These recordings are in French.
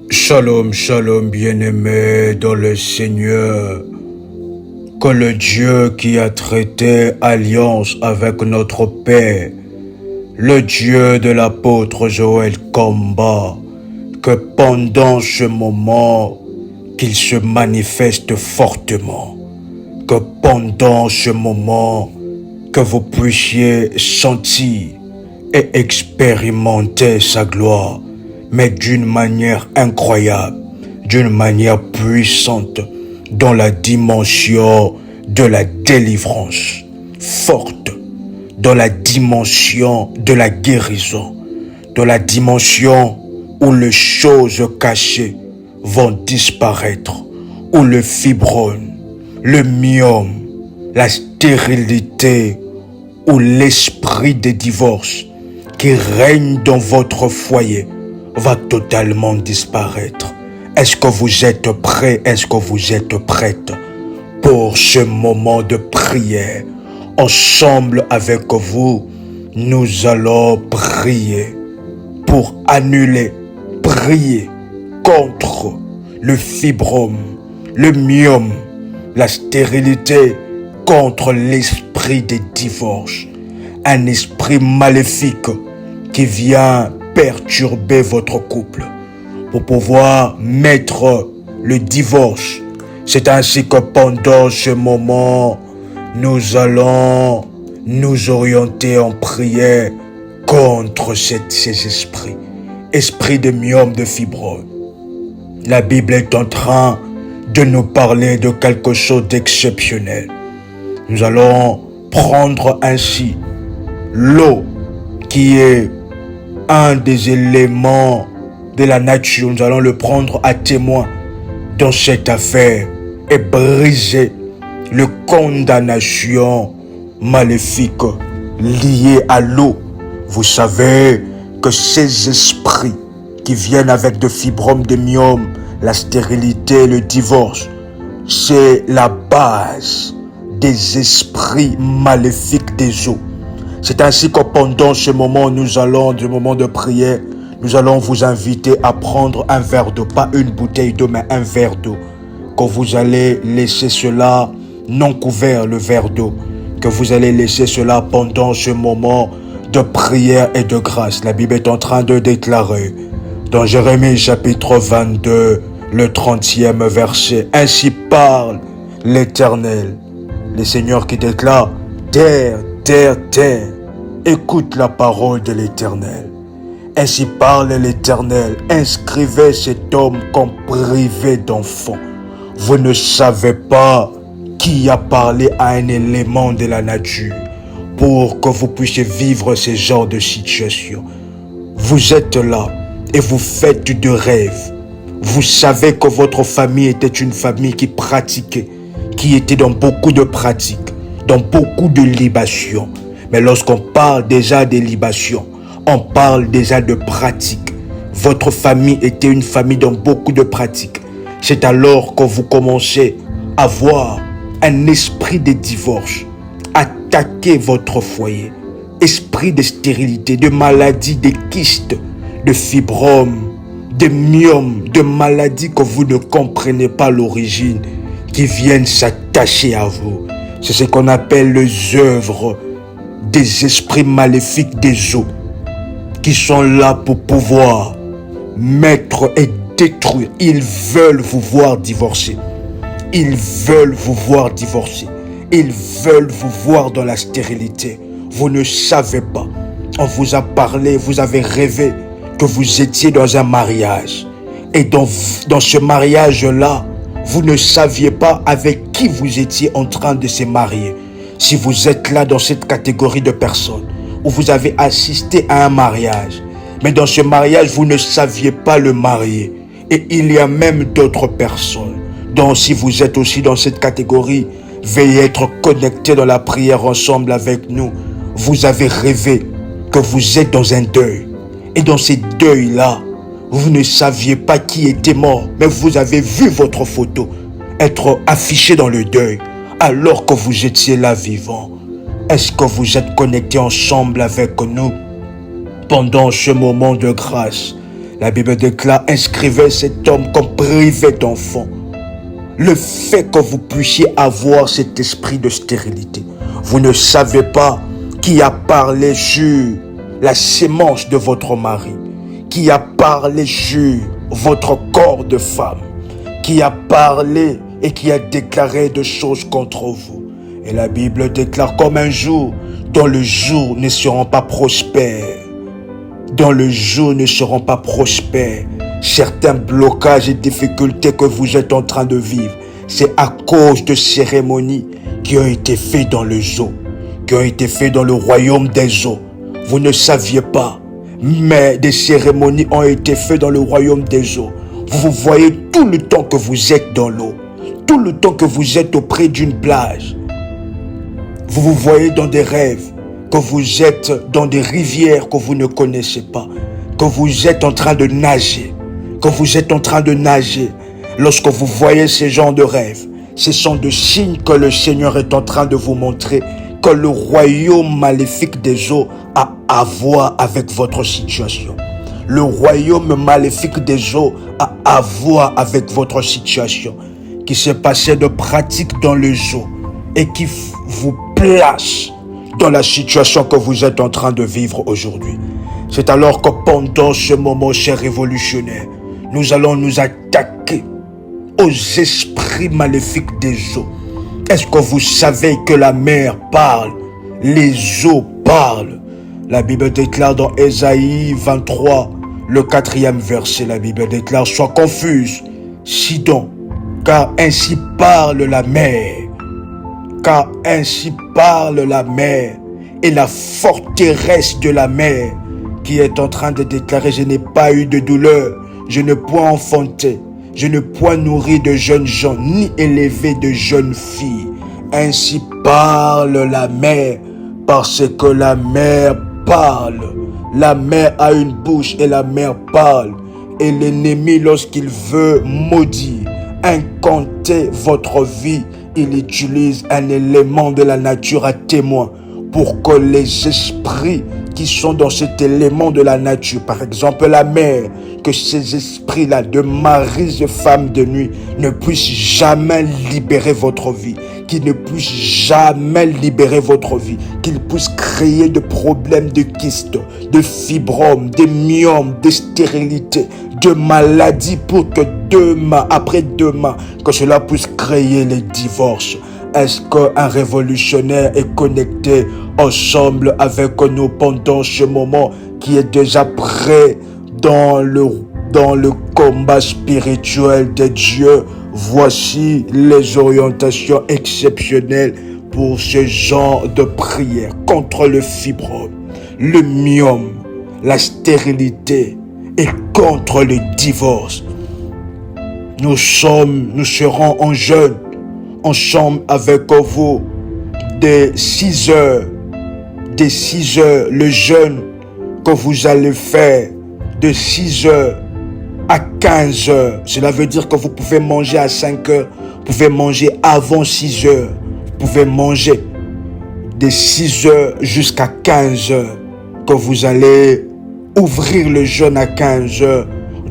Shalom, shalom, bien-aimés dans le Seigneur. Que le Dieu qui a traité alliance avec notre Père, le Dieu de l'apôtre Joël Komba, que pendant ce moment, qu'il se manifeste fortement, que pendant ce moment, que vous puissiez sentir et expérimenter sa gloire, mais d'une manière incroyable, d'une manière puissante, dans la dimension de la délivrance, forte, dans la dimension de la guérison, dans la dimension où les choses cachées vont disparaître, où le fibrome, le myome, la stérilité, où l'esprit de divorce qui règne dans votre foyer va totalement disparaître. Est-ce que vous êtes prêts? Est-ce que vous êtes prêtes pour ce moment de prière? Ensemble avec vous, nous allons prier pour annuler, prier contre le fibrome, le myome, la stérilité, contre l'esprit de divorce, un esprit maléfique qui vient perturber votre couple pour pouvoir mettre le divorce. C'est ainsi que pendant ce moment, nous allons nous orienter en prière contre ces esprits. Esprit de myome, de fibrome. La Bible est en train de nous parler de quelque chose d'exceptionnel. Nous allons prendre ainsi l'eau qui est un des éléments de la nature. Nous allons le prendre à témoin dans cette affaire et briser les condamnations maléfiques liées à l'eau. Vous savez que ces esprits qui viennent avec de fibromes, de myome, la stérilité, le divorce, c'est la base des esprits maléfiques des eaux. C'est ainsi que pendant ce moment, ce moment de prière, nous allons vous inviter à prendre un verre d'eau, pas une bouteille d'eau, mais un verre d'eau. Que vous allez laisser cela non couvert, le verre d'eau. Que vous allez laisser cela pendant ce moment de prière et de grâce. La Bible est en train de déclarer dans Jérémie chapitre 22, le 30e verset. Ainsi parle l'Éternel, le Seigneur qui déclare: terre, terre, terre, écoute la parole de l'Éternel. Ainsi parle l'Éternel, inscrivez cet homme comme privé d'enfant. Vous ne savez pas qui a parlé à un élément de la nature pour que vous puissiez vivre ce genre de situation. Vous êtes là et vous faites de rêves. Vous savez que votre famille était une famille qui pratiquait, qui était dans beaucoup de pratiques, dans beaucoup de libations. Mais lorsqu'on parle déjà des libations, on parle déjà de pratiques. Votre famille était une famille dans beaucoup de pratiques. C'est alors que vous commencez à voir un esprit de divorce attaquer votre foyer. Esprit de stérilité, de maladie, de kystes, de fibromes, de myome, de maladies que vous ne comprenez pas l'origine, qui viennent s'attacher à vous. C'est ce qu'on appelle les œuvres des esprits maléfiques des eaux, qui sont là pour pouvoir mettre et détruire. Ils veulent vous voir divorcer. Ils veulent vous voir divorcer. Ils veulent vous voir dans la stérilité. Vous ne savez pas. On vous a parlé, vous avez rêvé que vous étiez dans un mariage. Et dans ce mariage-là, vous ne saviez pas avec qui vous étiez en train de se marier. Si vous êtes là dans cette catégorie de personnes, où vous avez assisté à un mariage, mais dans ce mariage, vous ne saviez pas le marier. Et il y a même d'autres personnes. Donc si vous êtes aussi dans cette catégorie, veuillez être connectés dans la prière ensemble avec nous. Vous avez rêvé que vous êtes dans un deuil. Et dans ce deuil-là, vous ne saviez pas qui était mort, mais vous avez vu votre photo être affichée dans le deuil, alors que vous étiez là vivant. Est-ce que vous êtes connectés ensemble avec nous pendant ce moment de grâce? La Bible déclare, inscrivez cet homme comme privé d'enfant. Le fait que vous puissiez avoir cet esprit de stérilité, vous ne savez pas qui a parlé sur la sémence de votre mari, qui a parlé sur votre corps de femme, qui a parlé et qui a déclaré de choses contre vous. Et la Bible déclare comme un jour, dont le jour ne seront pas prospères. Dans le jour ne seront pas prospères. Certains blocages et difficultés que vous êtes en train de vivre, c'est à cause de cérémonies qui ont été faites dans le zoo, qui ont été faites dans le royaume des eaux. Vous ne saviez pas, mais des cérémonies ont été faites dans le royaume des eaux. Vous voyez tout le temps que vous êtes dans l'eau, tout le temps que vous êtes auprès d'une plage. Vous vous voyez dans des rêves, que vous êtes dans des rivières que vous ne connaissez pas, que vous êtes en train de nager, que vous êtes en train de nager. Lorsque vous voyez ces genres de rêves, ce sont des signes que le Seigneur est en train de vous montrer que le royaume maléfique des eaux a à voir avec votre situation. Le royaume maléfique des eaux a à voir avec votre situation, qui s'est passé de pratiques dans le zoo et qui vous place dans la situation que vous êtes en train de vivre aujourd'hui. C'est alors que pendant ce moment, chers révolutionnaires, nous allons nous attaquer aux esprits maléfiques des eaux. Est-ce que vous savez que la mer parle, les eaux parlent? La Bible déclare dans Ésaïe 23, le 4e verset, la Bible déclare, sois confuse, Sidon, car ainsi parle la mer. Car ainsi parle la mer et la forteresse de la mer qui est en train de déclarer, je n'ai pas eu de douleur, je ne point enfanté, je ne point nourri de jeunes gens, ni élevé de jeunes filles. Ainsi parle la mer, parce que la mer parle. La mer a une bouche et la mer parle. Et l'ennemi, lorsqu'il veut maudire, incanter votre vie, il utilise un élément de la nature à témoin pour que les esprits qui sont dans cet élément de la nature, par exemple la mer, que ces esprits-là de maris et femmes de nuit ne puissent jamais libérer votre vie, qu'ils ne puissent jamais libérer votre vie, qu'ils puissent créer de problèmes de kystes, de fibromes, de myomes, de stérilité, de maladies pour que demain, après-demain, que cela puisse créer les divorces. Est-ce qu'un révolutionnaire est connecté ensemble avec nous pendant ce moment qui est déjà prêt dans le combat spirituel de Dieu? Voici les orientations exceptionnelles pour ce genre de prière contre le fibrome, le myome, la stérilité et contre le divorce. Nous serons en jeûne ensemble avec vous dès 6 heures, le jeûne que vous allez faire de 6 heures à 15 heures. Cela veut dire que vous pouvez manger à 5 heures, vous pouvez manger avant 6 heures, vous pouvez manger de 6 heures jusqu'à 15 heures, que vous allez ouvrir le jeûne à 15 heures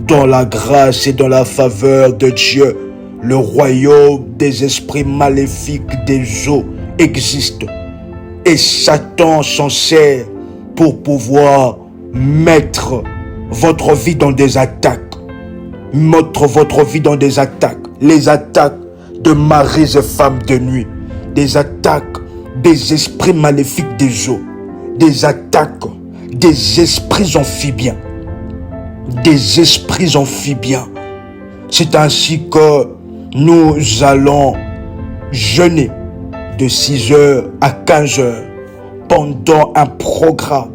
dans la grâce et dans la faveur de Dieu. Le royaume des esprits maléfiques des eaux existe et Satan s'en sert pour pouvoir mettre votre vie dans des attaques. Mettre votre vie dans des attaques. Les attaques de maris et femmes de nuit. Des attaques des esprits maléfiques des eaux. Des attaques des esprits amphibiens. Des esprits amphibiens. C'est ainsi que nous allons jeûner de 6 heures à 15 heures pendant un programme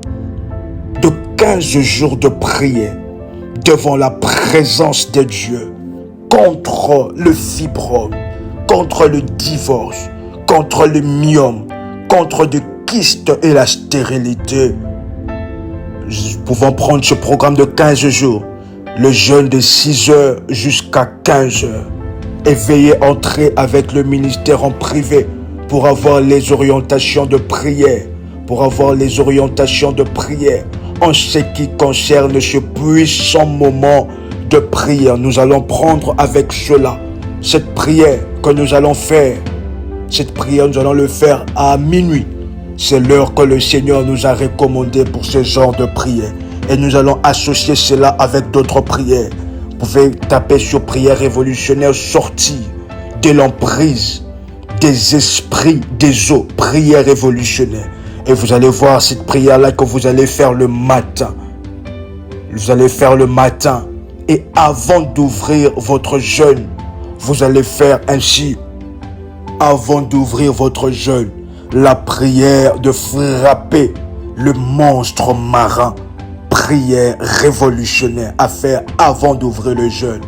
de 15 jours de prière devant la présence de Dieu contre le fibrome, contre le divorce, contre le myome, contre le kyste et la stérilité. Nous pouvons prendre ce programme de 15 jours, le jeûne de 6 heures jusqu'à 15 heures. Et veuillez entrer avec le ministère en privé pour avoir les orientations de prière. Pour avoir les orientations de prière. en ce qui concerne ce puissant moment de prière. Nous allons prendre avec cela cette prière que nous allons faire. Cette prière, nous allons le faire à minuit. C'est l'heure que le Seigneur nous a recommandé pour ce genre de prière. Et nous allons associer cela avec d'autres prières. Vous pouvez taper sur prière révolutionnaire, sortir de l'emprise des esprits des eaux, prière révolutionnaire. Et vous allez voir cette prière-là que vous allez faire le matin. Vous allez faire le matin. Et avant d'ouvrir votre jeûne, vous allez faire ainsi. Avant d'ouvrir votre jeûne, la prière de frapper le monstre marin. Prière révolutionnaire à faire avant d'ouvrir le jeûne.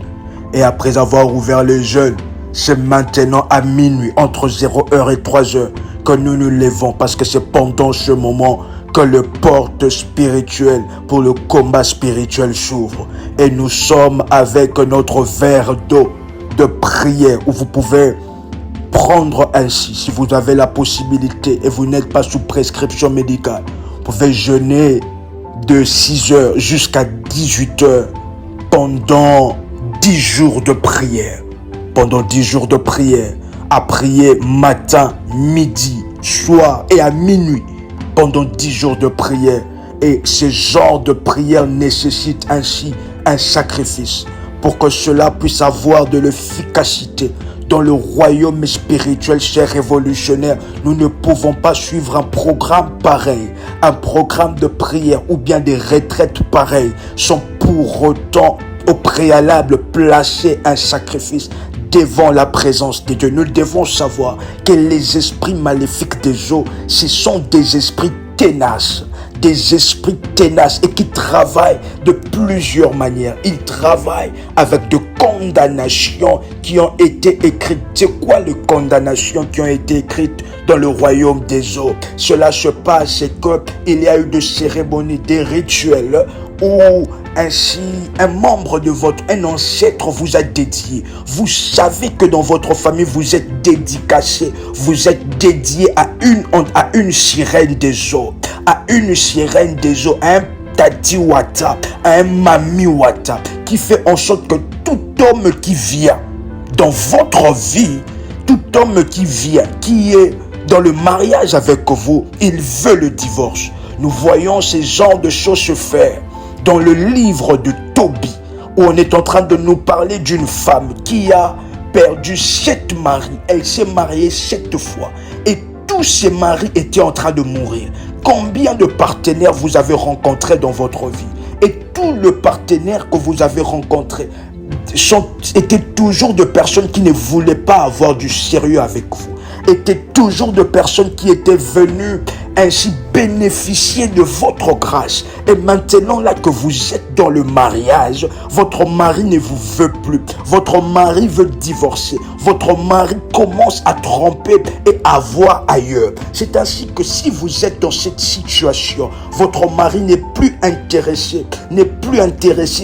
Et après avoir ouvert le jeûne, c'est maintenant à minuit, entre 0h et 3h, que nous nous levons, parce que c'est pendant ce moment que le porte spirituel pour le combat spirituel s'ouvre. Et nous sommes avec notre verre d'eau de prière où vous pouvez prendre ainsi, si vous avez la possibilité et vous n'êtes pas sous prescription médicale, vous pouvez jeûner de 6h jusqu'à 18h pendant 10 jours de prière. Pendant 10 jours de prière, à prier matin, midi, soir et à minuit. Pendant 10 jours de prière. Et ce genre de prière nécessite ainsi un sacrifice pour que cela puisse avoir de l'efficacité. Dans le royaume spirituel, chers révolutionnaires, nous ne pouvons pas suivre un programme pareil. Un programme de prière ou bien des retraites pareilles sans pour autant au préalable placer un sacrifice devant la présence de Dieu. Nous devons savoir que les esprits maléfiques des eaux, ce sont des esprits tenaces. Des esprits tenaces et qui travaillent de plusieurs manières. Ils travaillent avec de condamnations qui ont été écrites. C'est quoi les condamnations qui ont été écrites dans le royaume des eaux? Cela se passe qu'il y a eu des cérémonies, des rituels où ainsi un membre de un ancêtre vous a dédié. Vous savez que dans votre famille vous êtes dédicacé, vous êtes dédié à une sirène des eaux, à une sirène des eaux, à un Tati Wata, à un Mami Wata, qui fait en sorte que tout homme qui vient dans votre vie, tout homme qui vient, qui est dans le mariage avec vous, il veut le divorce. Nous voyons ces genres de choses se faire dans le livre de Tobie, où on est en train de nous parler d'une femme qui a perdu 7 maris. Elle s'est mariée 7 fois. Et tous ses maris étaient en train de mourir. Combien de partenaires vous avez rencontrés dans votre vie? Et tous les partenaires que vous avez rencontrés étaient toujours de personnes qui ne voulaient pas avoir du sérieux avec vous. Étaient toujours de personnes qui étaient venues ainsi bénéficier de votre grâce. Et maintenant là que vous êtes dans le mariage, votre mari ne vous veut plus. Votre mari veut divorcer. Votre mari commence à tromper et à voir ailleurs. C'est ainsi que si vous êtes dans cette situation, votre mari n'est plus intéressé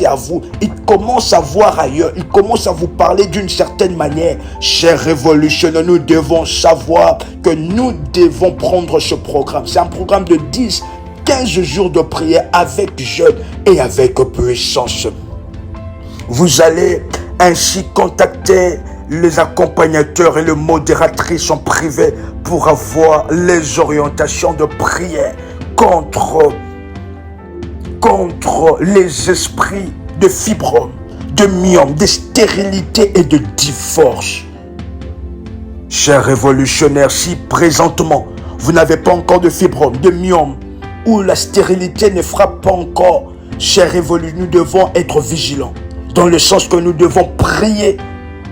à vous. Il commence à voir ailleurs. Il commence à vous parler d'une certaine manière. Chers révolutionnaires, nous devons savoir que nous devons prendre ce programme. C'est un programme de 10-15 jours de prière avec jeûne et avec puissance. Vous allez ainsi contacter les accompagnateurs et les modératrices en privé pour avoir les orientations de prière contre les esprits de fibrome, de myome, de stérilité et de divorce. Chers révolutionnaires, si présentement vous n'avez pas encore de fibrome, de myome, ou la stérilité ne frappe pas encore, chers révolus, nous devons être vigilants. Dans le sens que nous devons prier.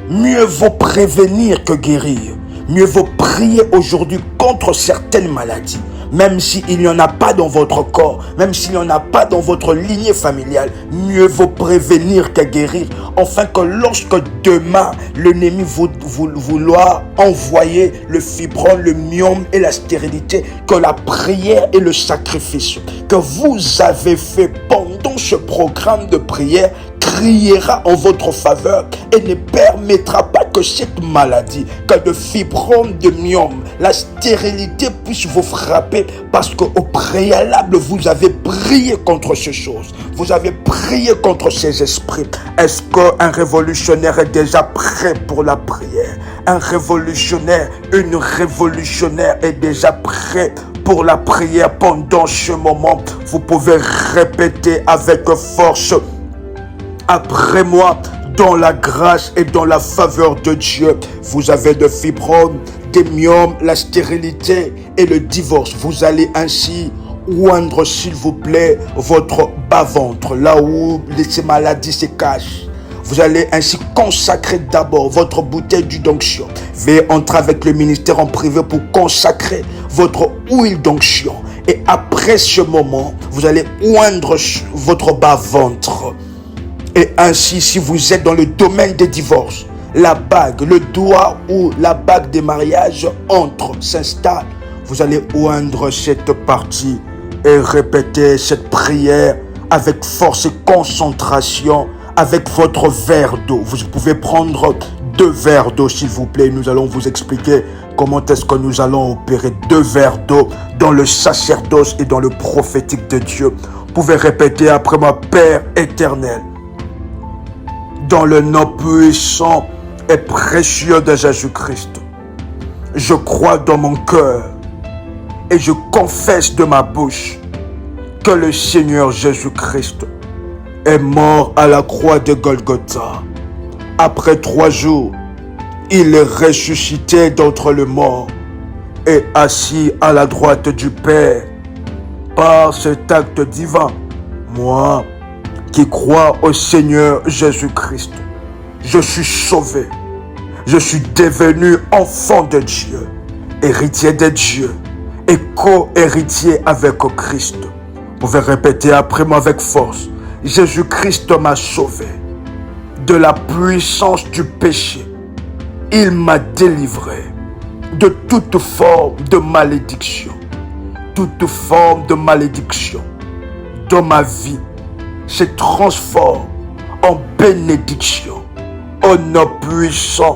Mieux vaut prévenir que guérir. Mieux vaut prier aujourd'hui contre certaines maladies. Même s'il n'y en a pas dans votre corps, même s'il n'y en a pas dans votre lignée familiale, mieux vaut prévenir que guérir. Afin que lorsque demain, l'ennemi vouloir envoyer le fibrome, le myome et la stérilité, que la prière et le sacrifice que vous avez fait pendant ce programme de prière criera en votre faveur et ne permettra pas que cette maladie, que de fibrome, de myome, la stérilité puisse vous frapper parce qu'au préalable, vous avez prié contre ces choses. Vous avez prié contre ces esprits. Est-ce qu'un révolutionnaire est déjà prêt pour la prière? Un révolutionnaire, une révolutionnaire est déjà prêt pour la prière pendant ce moment. Vous pouvez répéter avec force après moi, dans la grâce et dans la faveur de Dieu. Vous avez de fibromes, des myomes, la stérilité et le divorce. Vous allez ainsi oindre, s'il vous plaît, votre bas-ventre, là où ces maladies se cachent. Vous allez ainsi consacrer d'abord votre bouteille d'huile d'onction. Veuillez entrer avec le ministère en privé pour consacrer votre huile d'onction. Et après ce moment, vous allez oindre votre bas-ventre. Et ainsi, si vous êtes dans le domaine des divorces, la bague, le doigt ou la bague des mariages entre, s'installe. Vous allez oindre cette partie et répéter cette prière avec force et concentration, avec votre verre d'eau. Vous pouvez prendre 2 verres d'eau, s'il vous plaît. Nous allons vous expliquer comment est-ce que nous allons opérer 2 verres d'eau dans le sacerdoce et dans le prophétique de Dieu. Vous pouvez répéter après moi: Père éternel, dans le nom puissant et précieux de Jésus-Christ, je crois dans mon cœur et je confesse de ma bouche que le Seigneur Jésus-Christ est mort à la croix de Golgotha. Après 3 jours, il est ressuscité d'entre les morts et assis à la droite du Père. Par cet acte divin, moi qui crois au Seigneur Jésus-Christ, je suis sauvé. Je suis devenu enfant de Dieu, héritier de Dieu et co-héritier avec Christ. Vous pouvez répéter après moi avec force: Jésus-Christ m'a sauvé de la puissance du péché. Il m'a délivré de toute forme de malédiction. Toute forme de malédiction dans ma vie se transforme en bénédiction au nom puissant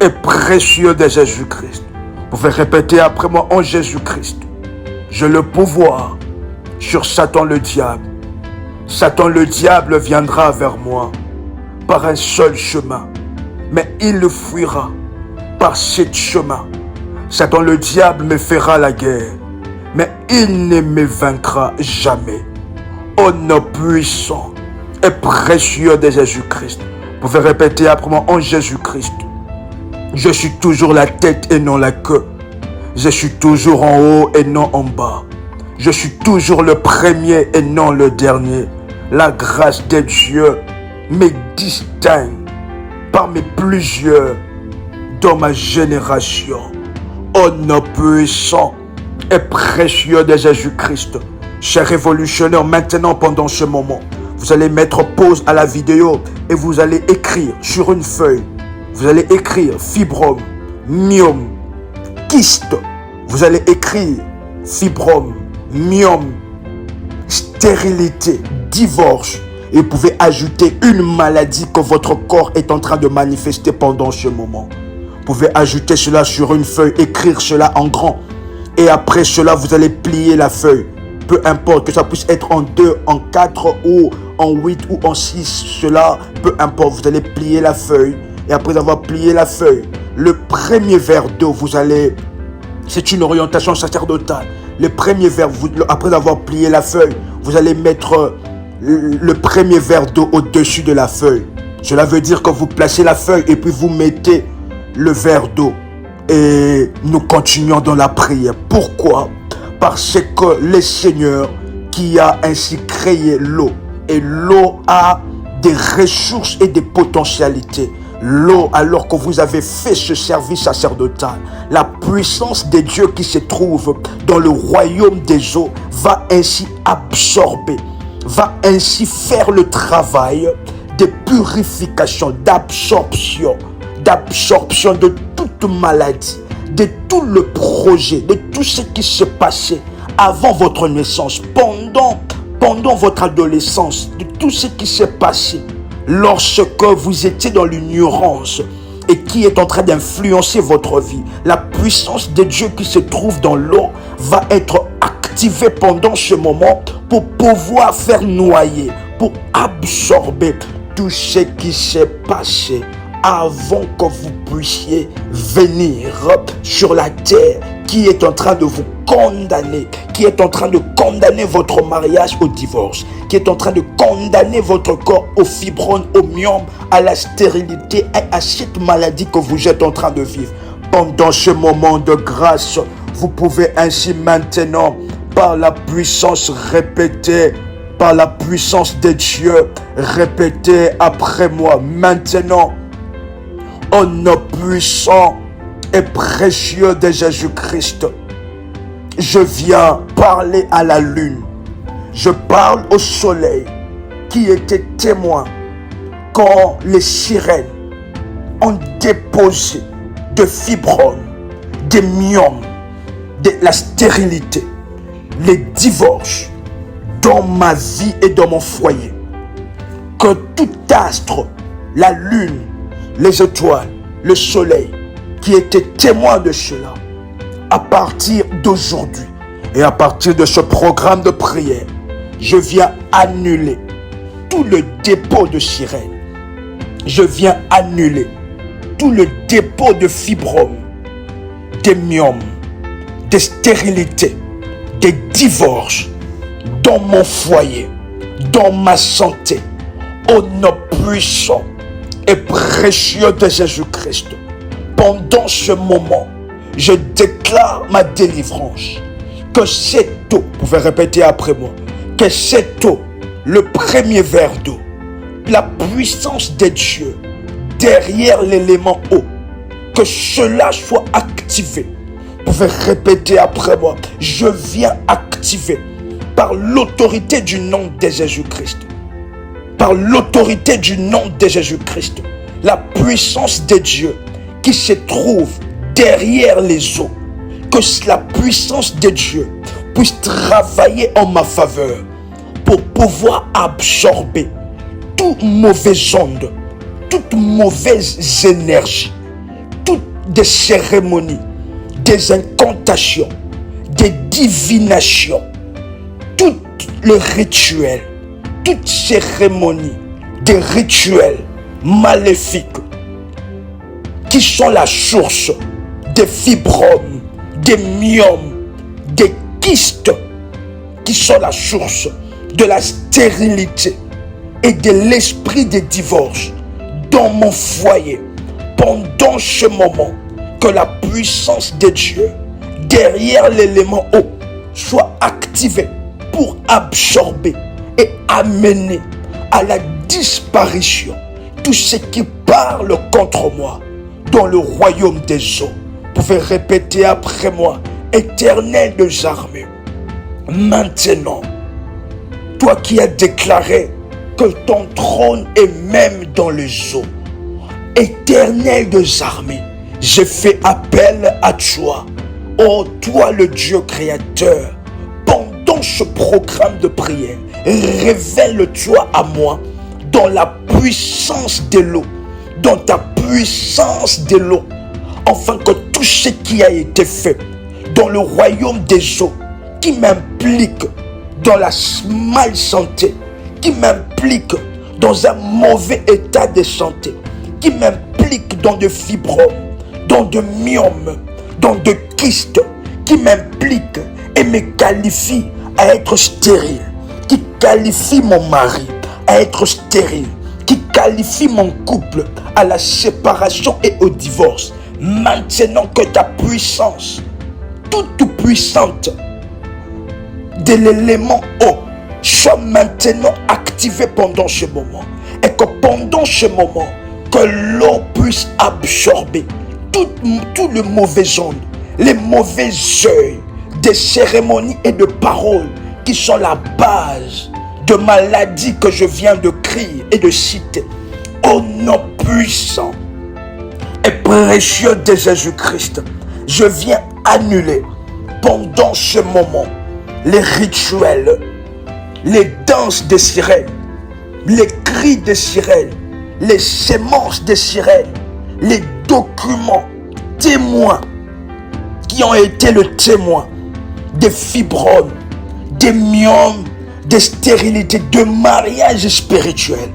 et précieux de Jésus-Christ. Vous pouvez répéter après moi: en Jésus-Christ, j'ai le pouvoir sur Satan le diable. Satan le diable viendra vers moi par un seul chemin, mais il le fuira par 7 chemins. Satan le diable me fera la guerre, mais il ne me vaincra jamais. Au nom puissant et précieux de Jésus-Christ. Vous pouvez répéter après moi: en Jésus-Christ, je suis toujours la tête et non la queue. Je suis toujours en haut et non en bas. Je suis toujours le premier et non le dernier. La grâce de Dieu me distingue parmi plusieurs dans ma génération. Au nom puissant et précieux de Jésus-Christ. Chers révolutionnaires, maintenant pendant ce moment, vous allez mettre pause à la vidéo et vous allez écrire sur une feuille. Vous allez écrire fibrome, myome, kyste. Vous allez écrire fibrome, myome, stérilité, divorce. Et vous pouvez ajouter une maladie que votre corps est en train de manifester pendant ce moment. Vous pouvez ajouter cela sur une feuille, écrire cela en grand. Et après cela, vous allez plier la feuille. Peu importe, que ça puisse être en 2, en 4 ou en 8 ou en 6. Cela, peu importe, vous allez plier la feuille. Et après avoir plié la feuille, le premier verre d'eau, vous allez... C'est une orientation sacerdotale. Le premier verre, après avoir plié la feuille, vous allez mettre le premier verre d'eau au-dessus de la feuille. Cela veut dire que vous placez la feuille et puis vous mettez le verre d'eau. Et nous continuons dans la prière. Pourquoi? Parce que le Seigneur qui a ainsi créé l'eau, et l'eau a des ressources et des potentialités. L'eau, alors que vous avez fait ce service sacerdotal, la puissance de Dieu qui se trouve dans le royaume des eaux va ainsi absorber, va ainsi faire le travail de purification, d'absorption de toute maladie, de tout le projet, de tout ce qui s'est passé avant votre naissance, pendant votre adolescence, de tout ce qui s'est passé lorsque vous étiez dans l'ignorance et qui est en train d'influencer votre vie. La puissance de Dieu qui se trouve dans l'eau va être activée pendant ce moment pour pouvoir faire noyer, pour absorber tout ce qui s'est passé avant que vous puissiez venir sur la terre qui est en train de vous condamner, qui est en train de condamner votre mariage au divorce, qui est en train de condamner votre corps au fibrome, au myome, à la stérilité et à cette maladie que vous êtes en train de vivre. Pendant ce moment de grâce, vous pouvez ainsi maintenant, par la puissance répétée, par la puissance de Dieu, répétez après moi. Maintenant, au nom puissant et précieux de Jésus-Christ, je viens parler à la lune. Je parle au soleil qui était témoin quand les sirènes ont déposé de fibromes, des myomes, de la stérilité, les divorces dans ma vie et dans mon foyer. Que tout astre, la lune, les étoiles, le soleil, qui étaient témoins de cela, à partir d'aujourd'hui et à partir de ce programme de prière, je viens annuler tout le dépôt de sirène. Je viens annuler tout le dépôt de fibromes, des myomes, des stérilités, des divorces dans mon foyer, dans ma santé, au nom puissant et précieux de Jésus-Christ. Pendant ce moment, je déclare ma délivrance. Que cette eau, vous pouvez répéter après moi, que cette eau, le premier verre d'eau, la puissance de Dieu derrière l'élément eau, que cela soit activé. Vous pouvez répéter après moi, je viens activer par l'autorité du nom de Jésus-Christ. Par l'autorité du nom de Jésus-Christ, la puissance de Dieu qui se trouve derrière les eaux, que la puissance de Dieu puisse travailler en ma faveur pour pouvoir absorber toute mauvaise onde, toute mauvaise énergie, toutes des cérémonies, des incantations, des divinations, tout le rituel, toute cérémonie, des rituels maléfiques qui sont la source des fibromes, des myomes, des kystes, qui sont la source de la stérilité et de l'esprit de divorce dans mon foyer. Pendant ce moment, que la puissance de Dieu derrière l'élément eau soit activée pour absorber et amener à la disparition tout ce qui parle contre moi dans le royaume des eaux. Vous pouvez répéter après moi, Éternel des armées, maintenant, toi qui as déclaré que ton trône est même dans les eaux, Éternel des armées, je fais appel à toi, ô toi le Dieu créateur. Pendant ce programme de prière, révèle-toi à moi dans la puissance de l'eau, dans ta puissance de l'eau, afin que tout ce qui a été fait dans le royaume des eaux, qui m'implique dans la malsanté, qui m'implique dans un mauvais état de santé, qui m'implique dans de fibromes, dans de myomes, dans de kystes, qui m'implique et me qualifie à être stérile, qui qualifie mon mari à être stérile, qui qualifie mon couple à la séparation et au divorce. Maintenant que ta puissance, toute puissante de l'élément eau, soit maintenant activée pendant ce moment, et que pendant ce moment, que l'eau puisse absorber tout le mauvais onde, les mauvais œils, des cérémonies et de paroles qui sont la base de maladies que je viens de crier et de citer. Au nom puissant et précieux de Jésus-Christ, je viens annuler pendant ce moment les rituels, les danses des sirènes, les cris des sirènes, les semences des sirènes, les documents témoins qui ont été le témoin des fibromes, des myomes, des stérilités, de mariages spirituels,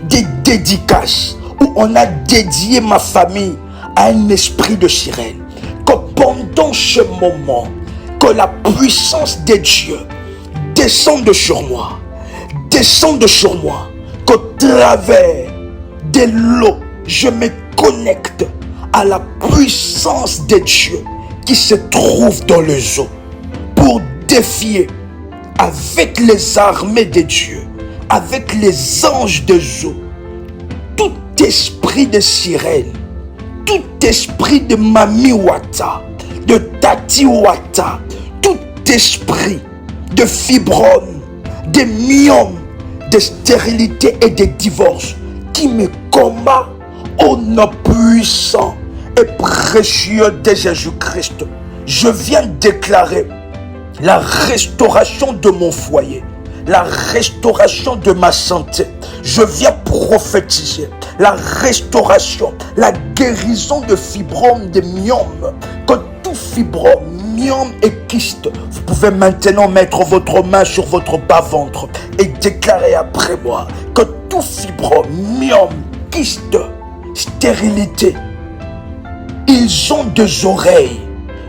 des dédicaces où on a dédié ma famille à un esprit de sirène. Que pendant ce moment, que la puissance de Dieu descende sur moi, qu'au travers de l'eau, je me connecte à la puissance de Dieu qui se trouve dans les eaux pour défier avec les armées de Dieu, avec les anges des eaux, tout esprit de sirène, tout esprit de Mami Wata, de Tati Wata, tout esprit de fibrome, de myome, de stérilité et de divorce qui me combat au nom puissant et précieux de Jésus-Christ. Je viens déclarer la restauration de mon foyer, la restauration de ma santé. Je viens prophétiser la restauration, la guérison de fibromes, de myomes, que tout fibrome, myome et kyste, vous pouvez maintenant mettre votre main sur votre bas-ventre et déclarer après moi que tout fibrome, myome, kyste, stérilité, ils ont des oreilles.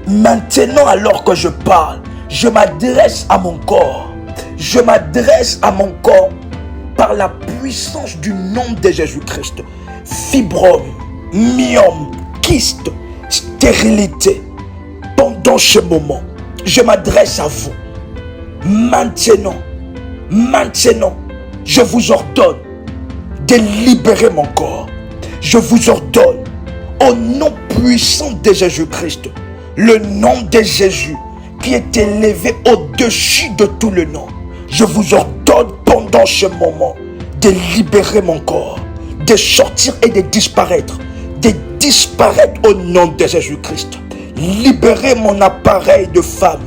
Maintenant, alors que je parle, je m'adresse à mon corps. Je m'adresse à mon corps par la puissance du nom de Jésus-Christ. Fibrome, myome, kyste, stérilité. Pendant ce moment, je m'adresse à vous. Maintenant, je vous ordonne de libérer mon corps. Je vous ordonne, au nom puissant de Jésus-Christ, le nom de Jésus qui est élevé au-dessus de tout le nom. Je vous ordonne pendant ce moment de libérer mon corps, de sortir et de disparaître au nom de Jésus-Christ. Libérez mon appareil de femme,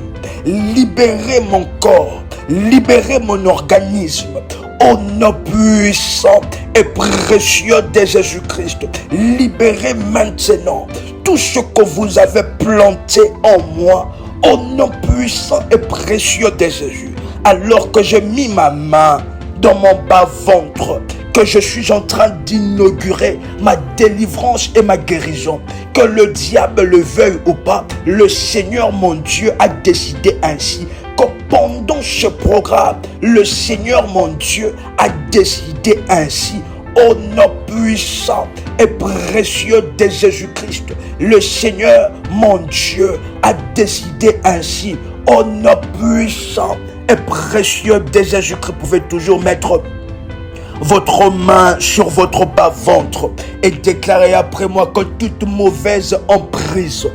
libérez mon corps, libérez mon organisme, au nom puissant et précieux de Jésus-Christ. Libérez maintenant tout ce que vous avez planté en moi, au nom puissant et précieux de Jésus. Alors que j'ai mis ma main dans mon bas-ventre, que je suis en train d'inaugurer ma délivrance et ma guérison, que le diable le veuille ou pas, le Seigneur mon Dieu a décidé ainsi, que pendant ce programme, le Seigneur mon Dieu a décidé ainsi, au nom puissant et précieux de Jésus-Christ. Le Seigneur mon Dieu a décidé ainsi, au nom puissant et précieux de Jésus-Christ. Vous pouvez toujours mettre votre main sur votre bas-ventre et déclarer après moi que toute mauvaise emprise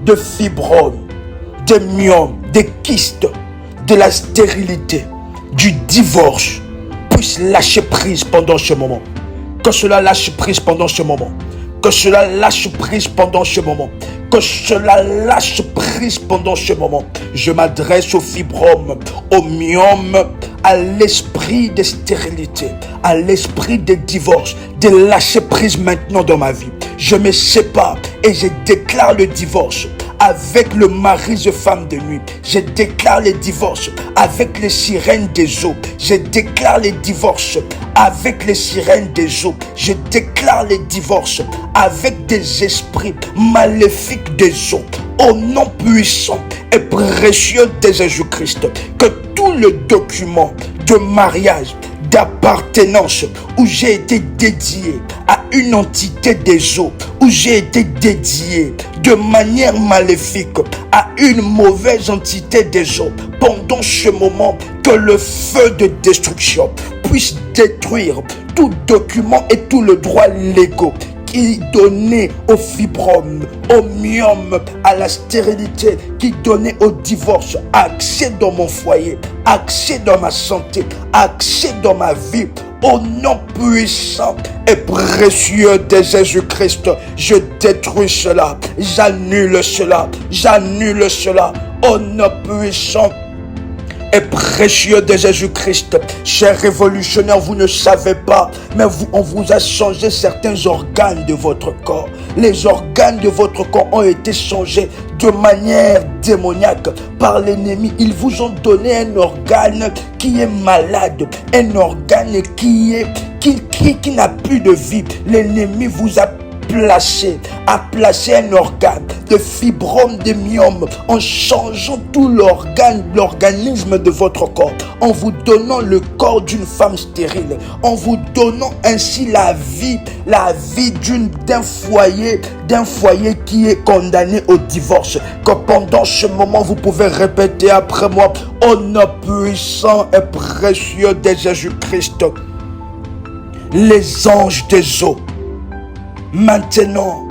de fibromes, de myomes, de kystes, de la stérilité, du divorce puisse lâcher prise pendant ce moment. Que cela lâche prise pendant ce moment. Que cela lâche prise pendant ce moment. Que cela lâche prise pendant ce moment. Je m'adresse aux fibromes, aux myomes, à l'esprit de stérilité, à l'esprit de divorce, de lâcher prise maintenant dans ma vie. Je me sépare et je déclare le divorce avec le mari de femme de nuit. Je déclare le divorce avec les sirènes des eaux. Je déclare le divorce avec les sirènes des eaux. Je déclare le divorce avec des esprits maléfiques des eaux. Au nom puissant et précieux de Jésus-Christ, que tout le document de mariage, d'appartenance, où j'ai été dédié à une entité des eaux, où j'ai été dédié de manière maléfique à une mauvaise entité des eaux, pendant ce moment, que le feu de destruction puisse détruire tout document et tout le droit légaux qui donnait au fibrome, au myome, à la stérilité, qui donnait au divorce, accès dans mon foyer, accès dans ma santé, accès dans ma vie. Au nom puissant et précieux de Jésus-Christ, je détruis cela, j'annule cela, au nom puissant et précieux de Jésus-Christ. Chers révolutionnaires, vous ne savez pas, mais on vous a changé certains organes de votre corps. Les organes de votre corps ont été changés de manière démoniaque par l'ennemi. Ils vous ont donné un organe qui est malade, un organe qui n'a plus de vie. L'ennemi vous a placé un organe de fibrome, de myome, en changeant tout l'organisme de votre corps, en vous donnant le corps d'une femme stérile, en vous donnant ainsi la vie d'un foyer qui est condamné au divorce. Que pendant ce moment, vous pouvez répéter après moi: au nom puissant et précieux de Jésus-Christ, les anges des eaux, maintenant,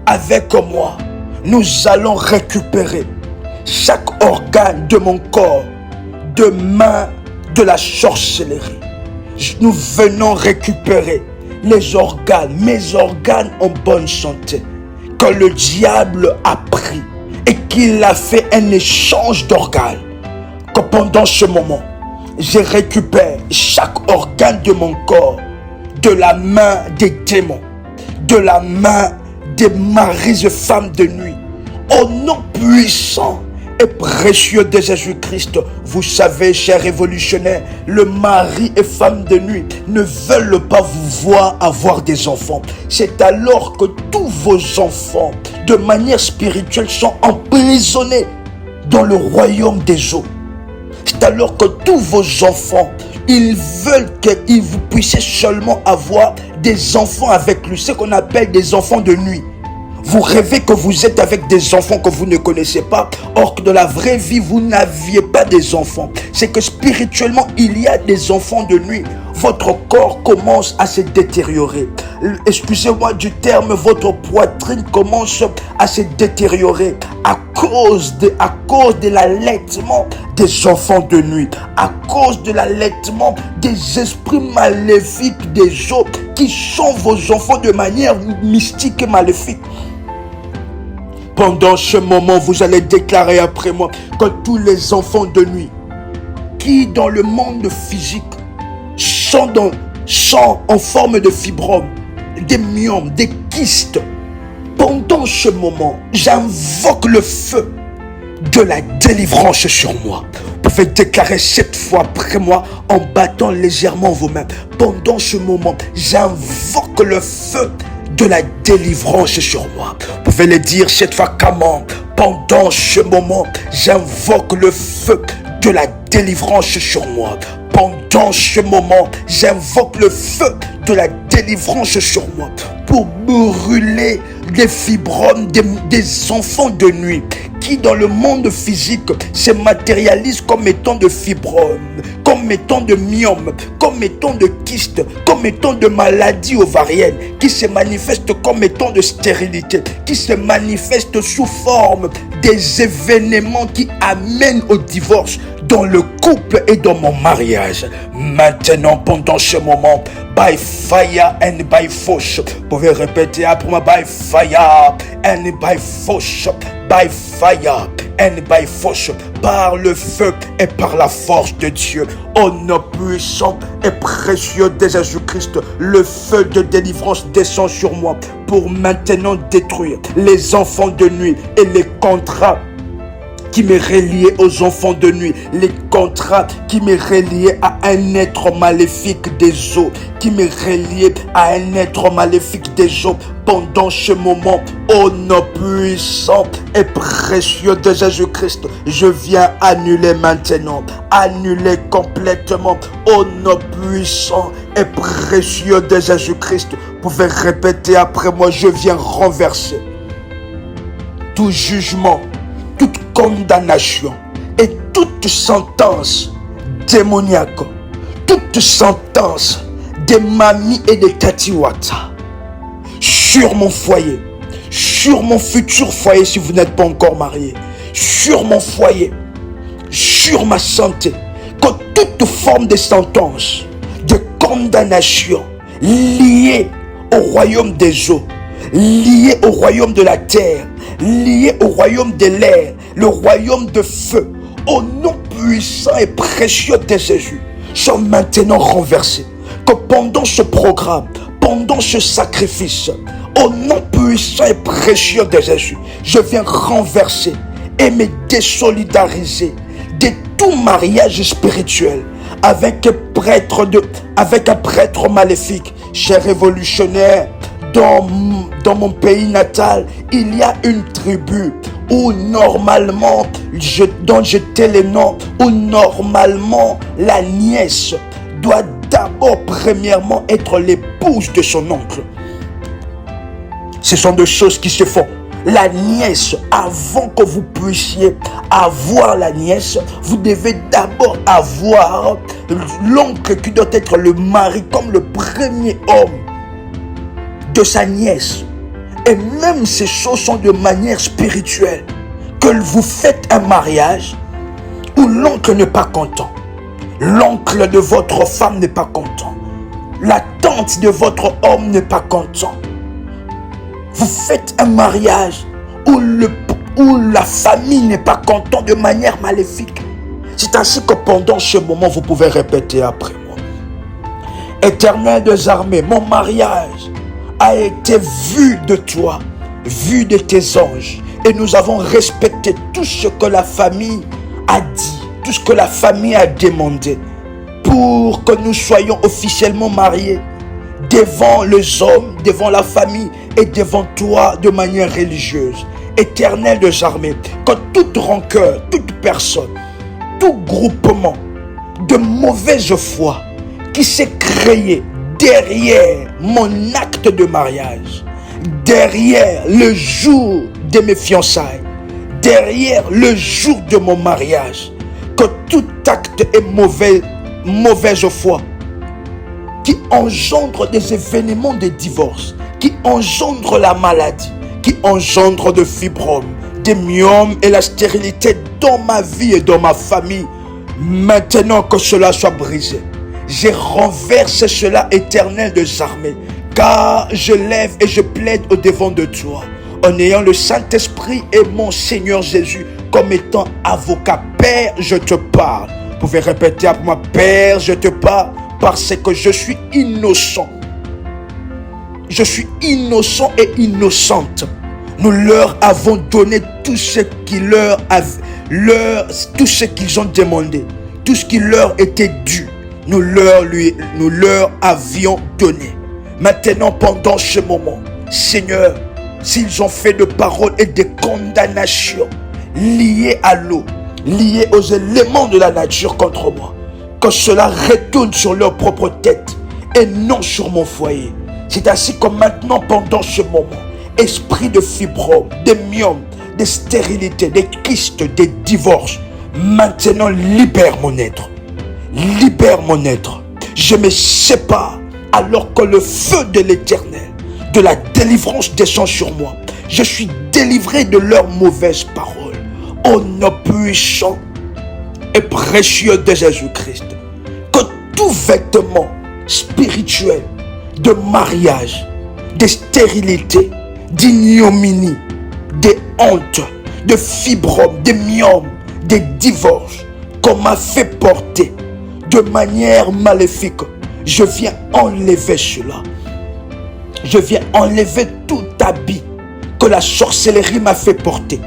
avec moi, nous allons récupérer chaque organe de mon corps, de main de la sorcellerie. Nous venons récupérer les organes, mes organes en bonne santé, que le diable a pris et qu'il a fait un échange d'organes. Que pendant ce moment, je récupère chaque organe de mon corps, de la main des démons, de la main des maris et femmes de nuit. Au nom puissant et précieux de Jésus-Christ, vous savez, chers révolutionnaires, le mari et femme de nuit ne veulent pas vous voir avoir des enfants. C'est alors que tous vos enfants, de manière spirituelle, sont emprisonnés dans le royaume des eaux. C'est alors que tous vos enfants, ils veulent que vous puissiez seulement avoir des enfants avec lui, ce qu'on appelle des enfants de nuit. Vous rêvez que vous êtes avec des enfants que vous ne connaissez pas, or que dans la vraie vie, vous n'aviez pas des enfants. C'est que spirituellement, il y a des enfants de nuit. Votre corps commence à se détériorer. Excusez-moi du terme, votre poitrine commence à se détériorer à cause de l'allaitement des enfants de nuit, à cause de l'allaitement des esprits maléfiques des eaux qui sont vos enfants de manière mystique et maléfique. Pendant ce moment, vous allez déclarer après moi que tous les enfants de nuit qui dans le monde physique sont en forme de fibrome, des myomes, des kystes, pendant ce moment, j'invoque le feu de la délivrance sur moi. Vous pouvez déclarer 7 fois après moi en battant légèrement vos mains. Pendant ce moment, j'invoque le feu de la délivrance sur moi. Vous pouvez le dire 7 fois comment. Pendant ce moment, j'invoque le feu de la délivrance sur moi. Pendant ce moment, j'invoque le feu de la délivrance sur moi pour brûler les fibromes des enfants de nuit qui dans le monde physique se matérialisent comme étant de fibromes, comme étant de myomes, comme étant de kystes, comme étant de maladies ovariennes, qui se manifestent comme étant de stérilité, qui se manifestent sous forme des événements qui amènent au divorce dans le couple et dans mon mariage. Maintenant, pendant ce moment, by fire and by force, vous pouvez répéter après moi: by fire and by force, by fire and by force, par le feu et par la force de Dieu. Au nom puissant et précieux de Jésus-Christ, le feu de délivrance descend sur moi pour maintenant détruire les enfants de nuit et les contrats qui me reliait aux enfants de nuit, les contrats qui me reliaient à un être maléfique des eaux, qui me reliaient à un être maléfique des eaux. Pendant ce moment, au nom puissant et précieux de Jésus-Christ, je viens annuler maintenant, annuler complètement, au nom puissant et précieux de Jésus-Christ. Vous pouvez répéter après moi: je viens renverser tout jugement, toute condamnation et toute sentence démoniaque, toute sentence des mamies et des tatiwata sur mon foyer, sur mon futur foyer si vous n'êtes pas encore marié, sur mon foyer, sur ma santé, que toute forme de sentence, de condamnation liée au royaume des eaux, liée au royaume de la terre, lié au royaume de l'air, le royaume de feu, au nom puissant et précieux de Jésus soit maintenant renversé. Que pendant ce programme, pendant ce sacrifice, au nom puissant et précieux de Jésus, je viens renverser et me désolidariser de tout mariage spirituel avec un prêtre maléfique. Cher révolutionnaire, dans mon pays natal, il y a une tribu où normalement, dont je tais les noms, où normalement la nièce doit d'abord premièrement être l'épouse de son oncle. Ce sont des choses qui se font. La nièce, avant que vous puissiez avoir la nièce, vous devez d'abord avoir l'oncle qui doit être le mari comme le premier homme de sa nièce. Et même ces choses sont de manière spirituelle. Que vous faites un mariage où l'oncle n'est pas content. L'oncle de votre femme n'est pas content. La tante de votre homme n'est pas content. Vous faites un mariage où la famille n'est pas contente de manière maléfique. C'est ainsi que pendant ce moment, vous pouvez répéter après moi. Éternel des armées, mon mariage a été vu de toi, vu de tes anges. Et nous avons respecté tout ce que la famille a dit, tout ce que la famille a demandé pour que nous soyons officiellement mariés devant les hommes, devant la famille et devant toi de manière religieuse. Éternel des armées, que toute rancœur, toute personne, tout groupement de mauvaise foi qui s'est créé derrière mon acte de mariage, derrière le jour de mes fiançailles, derrière le jour de mon mariage, que tout acte est mauvaise foi qui engendre des événements de divorce, qui engendre la maladie, qui engendre de fibromes, des myomes et la stérilité dans ma vie et dans ma famille. Maintenant que cela soit brisé, je renverse cela, Éternel des armées, car je lève et je plaide au devant de toi, en ayant le Saint-Esprit et mon Seigneur Jésus comme étant avocat. Père, je te parle. Vous pouvez répéter après moi, Père, je te parle, parce que je suis innocent. Je suis innocent et innocente. Nous leur avons donné tout ce qu'ils ont demandé, tout ce qui leur était dû. Nous leur avions donné. Maintenant, pendant ce moment, Seigneur, s'ils ont fait de paroles et de condamnations liées à l'eau, liées aux éléments de la nature contre moi, que cela retourne sur leur propre tête et non sur mon foyer. C'est ainsi que maintenant, pendant ce moment, esprit de fibrome, de myome, de stérilité, de kystes, de divorce, maintenant libère mon être. Libère mon être. Je me sépare alors que le feu de l'Éternel, de la délivrance descend sur moi. Je suis délivré de leurs mauvaises paroles. Au nom puissant et précieux de Jésus-Christ, que tout vêtement spirituel de mariage, de stérilité, d'ignominie, de honte, de fibrome, de myome, de divorce, qu'on m'a fait porter de manière maléfique, je viens enlever cela. Je viens enlever tout habit que la sorcellerie m'a fait porter.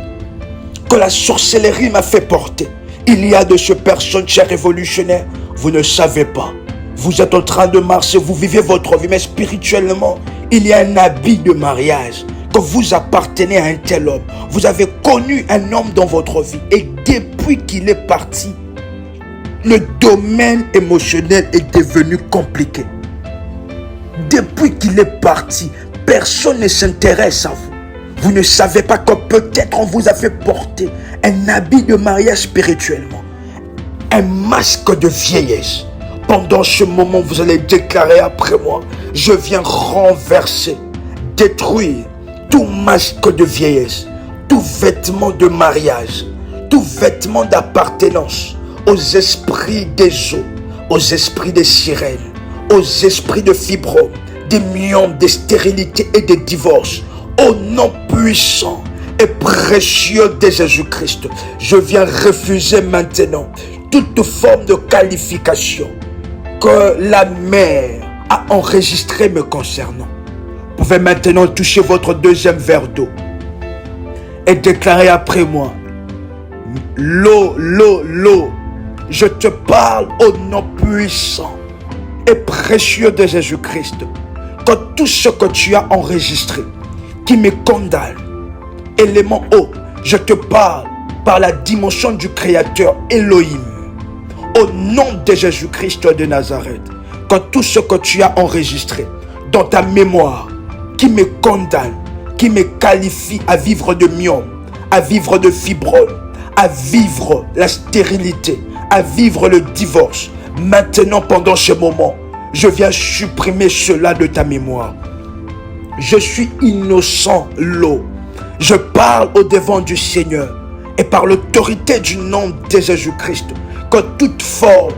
Que la sorcellerie m'a fait porter. Il y a de ces personnes, chers révolutionnaires, vous ne savez pas. Vous êtes en train de marcher, vous vivez votre vie, mais spirituellement, il y a un habit de mariage, que vous appartenez à un tel homme. Vous avez connu un homme dans votre vie, et depuis qu'il est parti, le domaine émotionnel est devenu compliqué. Depuis qu'il est parti, personne ne s'intéresse à vous. Vous ne savez pas que peut-être on vous a fait porter un habit de mariage spirituellement, un masque de vieillesse. Pendant ce moment, vous allez déclarer après moi, je viens renverser, détruire tout masque de vieillesse, tout vêtement de mariage, tout vêtement d'appartenance aux esprits des eaux, aux esprits des sirènes, aux esprits de fibromes, des myomes, de stérilité et de divorce. Au nom puissant et précieux de Jésus-Christ, je viens refuser maintenant toute forme de qualification que la mère a enregistrée me concernant. Vous pouvez maintenant toucher votre deuxième verre d'eau et déclarer après moi: l'eau, l'eau, l'eau, je te parle au nom puissant et précieux de Jésus-Christ, que tout ce que tu as enregistré qui me condamne, élément eau, je te parle par la dimension du Créateur Elohim, au nom de Jésus-Christ de Nazareth, que tout ce que tu as enregistré dans ta mémoire qui me condamne, qui me qualifie à vivre de myome, à vivre de fibrome, à vivre la stérilité, à vivre le divorce. Maintenant, pendant ce moment, je viens supprimer cela de ta mémoire. Je suis innocent, l'eau. Je parle au devant du Seigneur et par l'autorité du nom de Jésus-Christ, que toute forme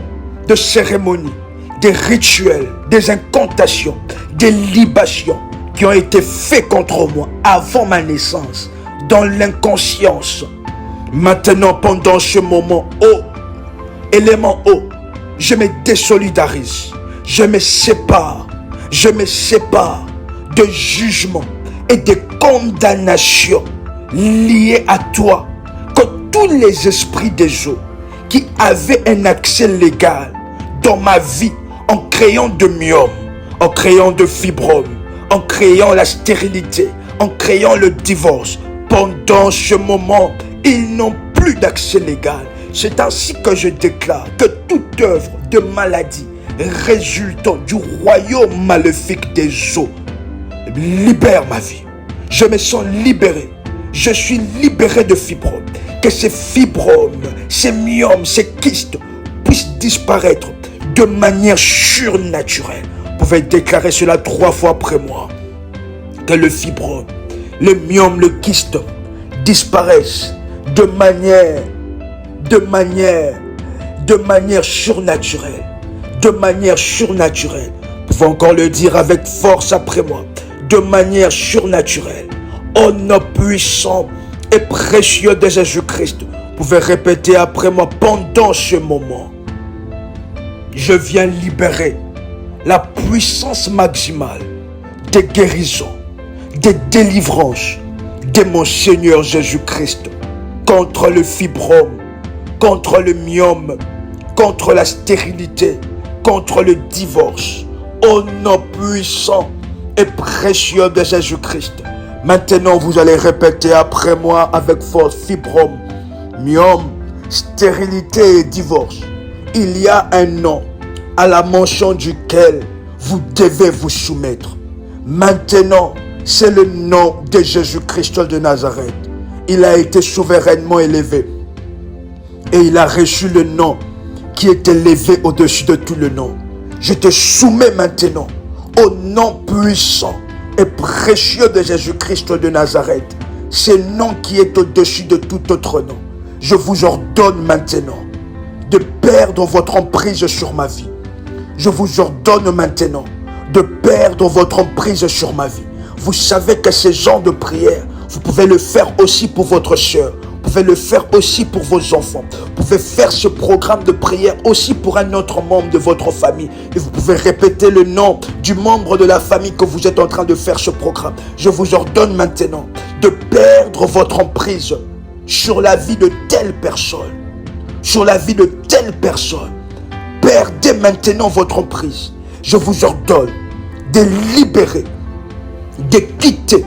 de cérémonie, des rituels, des incantations, des libations qui ont été faits contre moi avant ma naissance, dans l'inconscience, maintenant, pendant ce moment, oh, élément oh, je me désolidarise, je me sépare de jugement et de condamnation liés à toi, que tous les esprits des eaux qui avaient un accès légal dans ma vie en créant de myome, en créant de fibrome, en créant la stérilité, en créant le divorce, pendant ce moment, ils n'ont plus d'accès légal. C'est ainsi que je déclare que toute œuvre de maladie résultant du royaume maléfique des eaux libère ma vie. Je me sens libéré. Je suis libéré de fibromes. Que ces fibromes, ces myomes, ces kystes puissent disparaître de manière surnaturelle. Vous pouvez déclarer cela 3 fois après moi. Que le fibrome, le myome, le kyste disparaissent de manière surnaturelle. De manière surnaturelle. Vous pouvez encore le dire avec force après moi. De manière surnaturelle. Au nom puissant et précieux de Jésus-Christ. Vous pouvez répéter après moi pendant ce moment. Je viens libérer la puissance maximale des guérisons, des délivrances de mon Seigneur Jésus-Christ contre le fibrome, contre le myome, contre la stérilité, contre le divorce. Au nom puissant et précieux de Jésus-Christ. Maintenant, vous allez répéter après moi avec force: fibrome, myome, stérilité et divorce. Il y a un nom à la mention duquel vous devez vous soumettre. Maintenant, c'est le nom de Jésus-Christ de Nazareth. Il a été souverainement élevé et il a reçu le nom qui est élevé au-dessus de tout le nom. Je te soumets maintenant au nom puissant et précieux de Jésus-Christ de Nazareth, ce nom qui est au-dessus de tout autre nom. Je vous ordonne maintenant de perdre votre emprise sur ma vie. Je vous ordonne maintenant de perdre votre emprise sur ma vie. Vous savez que ce genre de prière, vous pouvez le faire aussi pour votre soeur. Vous pouvez le faire aussi pour vos enfants. Vous pouvez faire ce programme de prière aussi pour un autre membre de votre famille. Et vous pouvez répéter le nom du membre de la famille que vous êtes en train de faire ce programme. Je vous ordonne maintenant de perdre votre emprise sur la vie de telle personne. Sur la vie de telle personne. Perdez maintenant votre emprise. Je vous ordonne de libérer, de quitter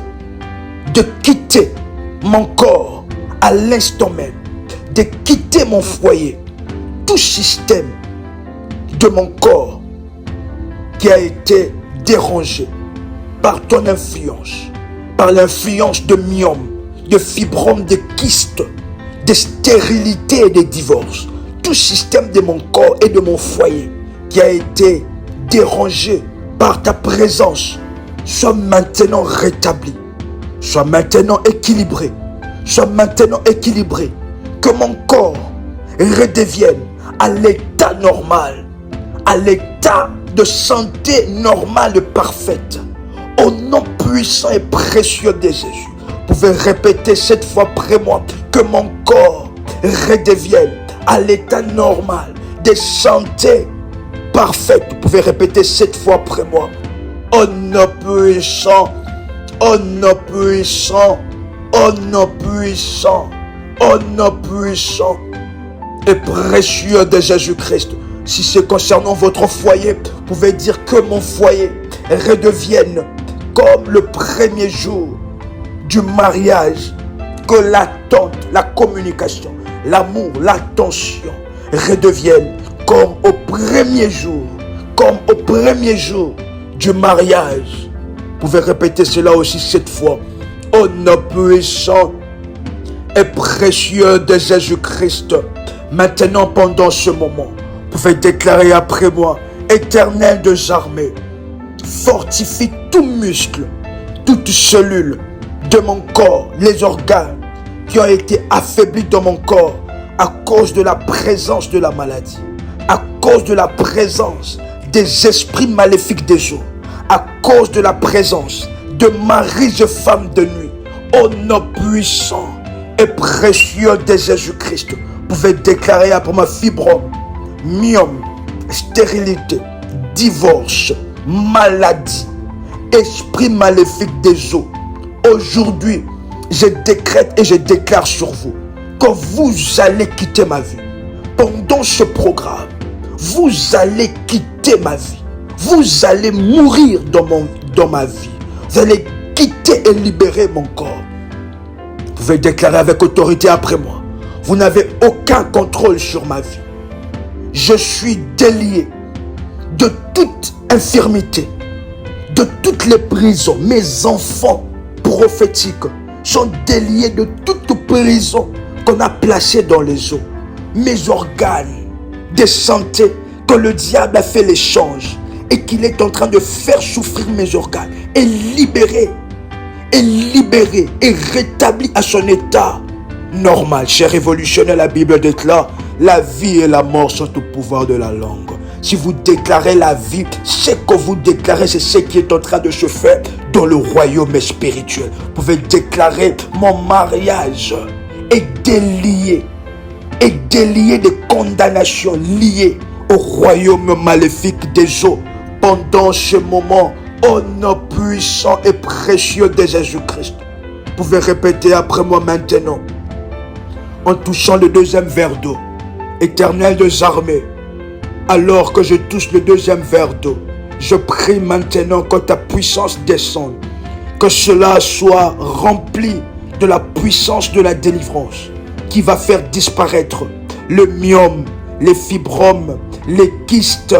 mon corps à l'instant même, de quitter mon foyer, tout système de mon corps qui a été dérangé par ton influence, par l'influence de myome, de fibrome, de kyste, de stérilité et de divorce. Tout système de mon corps et de mon foyer qui a été dérangé par ta présence, soit maintenant rétabli, soit maintenant équilibré, soit maintenant équilibré, que mon corps redevienne à l'état normal, à l'état de santé normale et parfaite, au nom puissant et précieux de Jésus. Vous pouvez répéter cette fois après moi, que mon corps redevienne à l'état normal de santé parfaite. Vous pouvez répéter 7 fois après moi. Oh nom puissant, oh nom puissant, oh nom puissant, oh nom puissant et précieux de Jésus-Christ. Si c'est concernant votre foyer, vous pouvez dire que mon foyer redevienne comme le premier jour du mariage, que l'attente, la communication, l'amour, l'attention redeviennent comme au premier jour du mariage. Vous pouvez répéter cela aussi 7 fois. Au nom puissant et précieux de Jésus-Christ. Maintenant, pendant ce moment, vous pouvez déclarer après moi: Éternel des armées, fortifie tout muscle, toute cellule de mon corps, les organes qui ont été affaiblis dans mon corps à cause de la présence de la maladie, à cause de la présence des esprits maléfiques des eaux, à cause de la présence de maris et femmes de nuit. Au nom puissant et précieux de Jésus-Christ, vous pouvez déclarer après ma fibrome, myome, stérilité, divorce, maladie, esprit maléfique des eaux. Aujourd'hui, je décrète et je déclare sur vous que vous allez quitter ma vie. Pendant ce programme, vous allez quitter ma vie. Vous allez mourir dans ma vie. Vous allez quitter et libérer mon corps. Vous pouvez déclarer avec autorité après moi: vous n'avez aucun contrôle sur ma vie. Je suis délié de toute infirmité, de toutes les prisons. Mes enfants prophétiques sont déliés de toute prison qu'on a placée dans les eaux. Mes organes de santé, que le diable a fait l'échange et qu'il est en train de faire souffrir mes organes, est libéré et rétabli à son état normal. Cher révolutionnaire, la Bible déclare: la vie et la mort sont au pouvoir de la langue. Si vous déclarez la vie, ce que vous déclarez, c'est ce qui est en train de se faire dans le royaume spirituel. Vous pouvez déclarer: mon mariage est délié des condamnations liées au royaume maléfique des eaux. Pendant ce moment, au nom puissant et précieux de Jésus-Christ, vous pouvez répéter après moi maintenant, en touchant le deuxième verre d'eau: Éternel des armées, alors que je touche le deuxième verre d'eau, je prie maintenant que ta puissance descende, que cela soit rempli de la puissance de la délivrance qui va faire disparaître le myome, les fibromes, les kystes,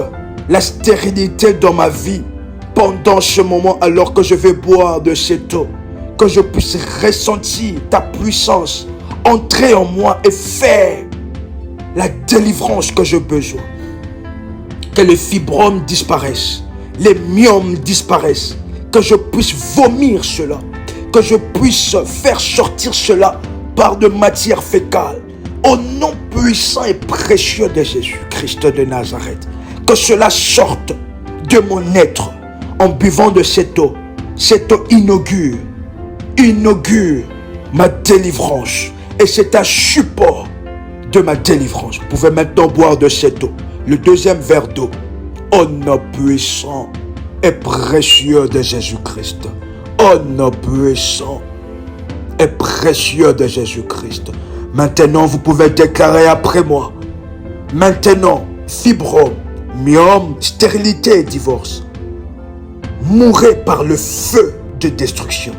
la stérilité dans ma vie. Pendant ce moment, alors que je vais boire de cette eau, que je puisse ressentir ta puissance entrer en moi et faire la délivrance que j'ai besoin. Que les fibromes disparaissent, les myomes disparaissent, que je puisse vomir cela, que je puisse faire sortir cela par de matière fécale. Au nom puissant et précieux de Jésus-Christ de Nazareth, que cela sorte de mon être en buvant de cette eau. Cette eau inaugure ma délivrance et c'est un support de ma délivrance. Vous pouvez maintenant boire de cette eau, le deuxième verre d'eau. Au nom puissant et précieux de Jésus-Christ. Au nom puissant et précieux de Jésus-Christ. Maintenant, vous pouvez déclarer après moi. Maintenant, fibrome, myome, stérilité et divorce. Mourez par le feu de destruction.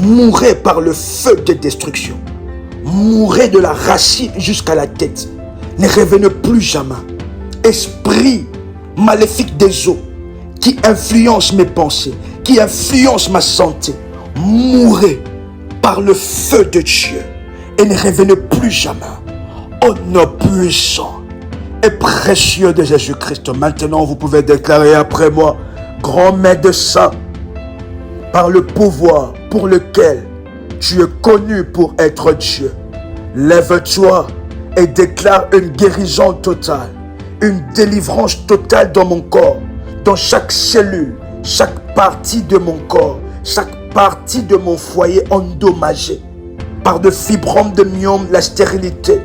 Mourez par le feu de destruction. Mourez de la racine jusqu'à la tête. Ne revenez plus jamais. Esprit maléfique des eaux qui influence mes pensées, qui influence ma santé. Mourez par le feu de Dieu et ne revenez plus jamais. Au nom puissant et précieux de Jésus-Christ. Maintenant, vous pouvez déclarer après moi: grand médecin, par le pouvoir pour lequel tu es connu pour être Dieu, lève-toi et déclare une guérison totale, une délivrance totale dans mon corps, dans chaque cellule, chaque partie de mon corps, chaque partie de mon foyer endommagée par de fibromes de myome, la stérilité.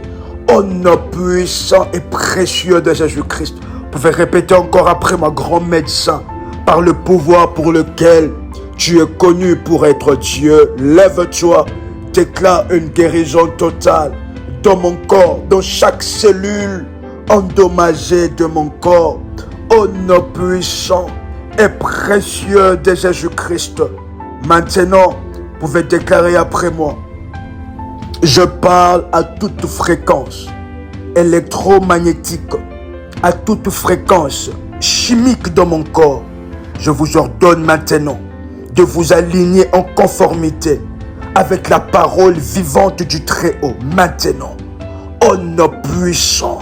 Au nom puissant et précieux de Jésus-Christ. Vous pouvez répéter encore après moi, grand médecin, par le pouvoir pour lequel tu es connu pour être Dieu. Lève-toi, déclare une guérison totale dans mon corps, dans chaque cellule endommagée de mon corps. Au nom puissant et précieux de Jésus-Christ. Maintenant, vous pouvez déclarer après moi. Je parle à toute fréquence électromagnétique, à toute fréquence chimique dans mon corps. Je vous ordonne maintenant de vous aligner en conformité avec la parole vivante du Très-Haut. Maintenant, au nom puissant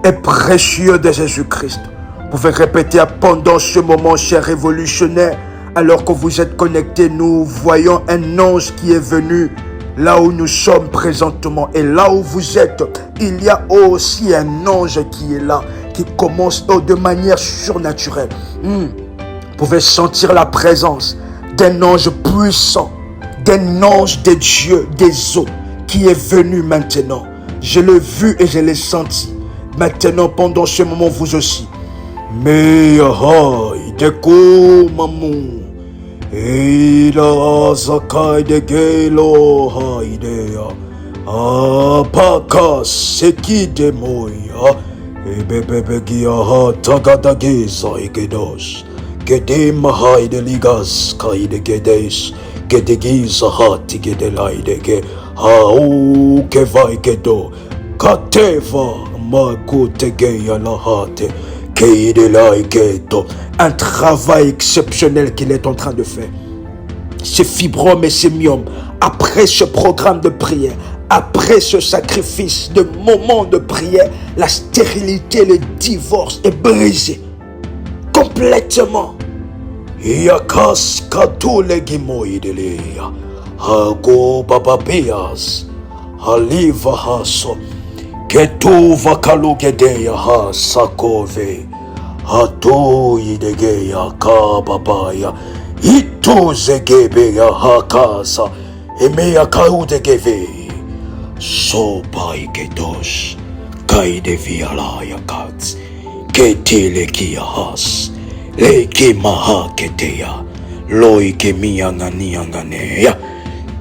et précieux de Jésus-Christ. Vous pouvez répéter pendant ce moment, cher révolutionnaire, alors que vous êtes connectés, nous voyons un ange qui est venu là où nous sommes présentement. Et là où vous êtes, il y a aussi un ange qui est là, qui commence de manière surnaturelle. Vous pouvez sentir la présence d'un ange puissant, d'un ange de Dieu, des eaux, qui est venu maintenant. Je l'ai vu et je l'ai senti. Maintenant, pendant ce moment, vous aussi. Mais de quoi, maman? Et la zakai de gelo haidea. Paka seki de moya. Et bebe gia ha tagadageza egedos. Gede mahai de ligas kai de gedes. Gede giza hati gede laide ge. Hau ke vai gedo. Kateva makute geya la hate. Un travail exceptionnel qu'il est en train de faire. Ces fibromes et ces myomes, après ce programme de prière, après ce sacrifice de moment de prière, la stérilité, le divorce est brisé complètement. Yakas katule gimoidelia, hago bababias, haliva haso. Ketu vakalugedeya ha sakove hato idegeya kababaya ito zegebeya hakasa emeya kaudegeve sopai ketos kaide vialaya kats ketile kiyahas leki maha keteya loike miyanganiyanganeya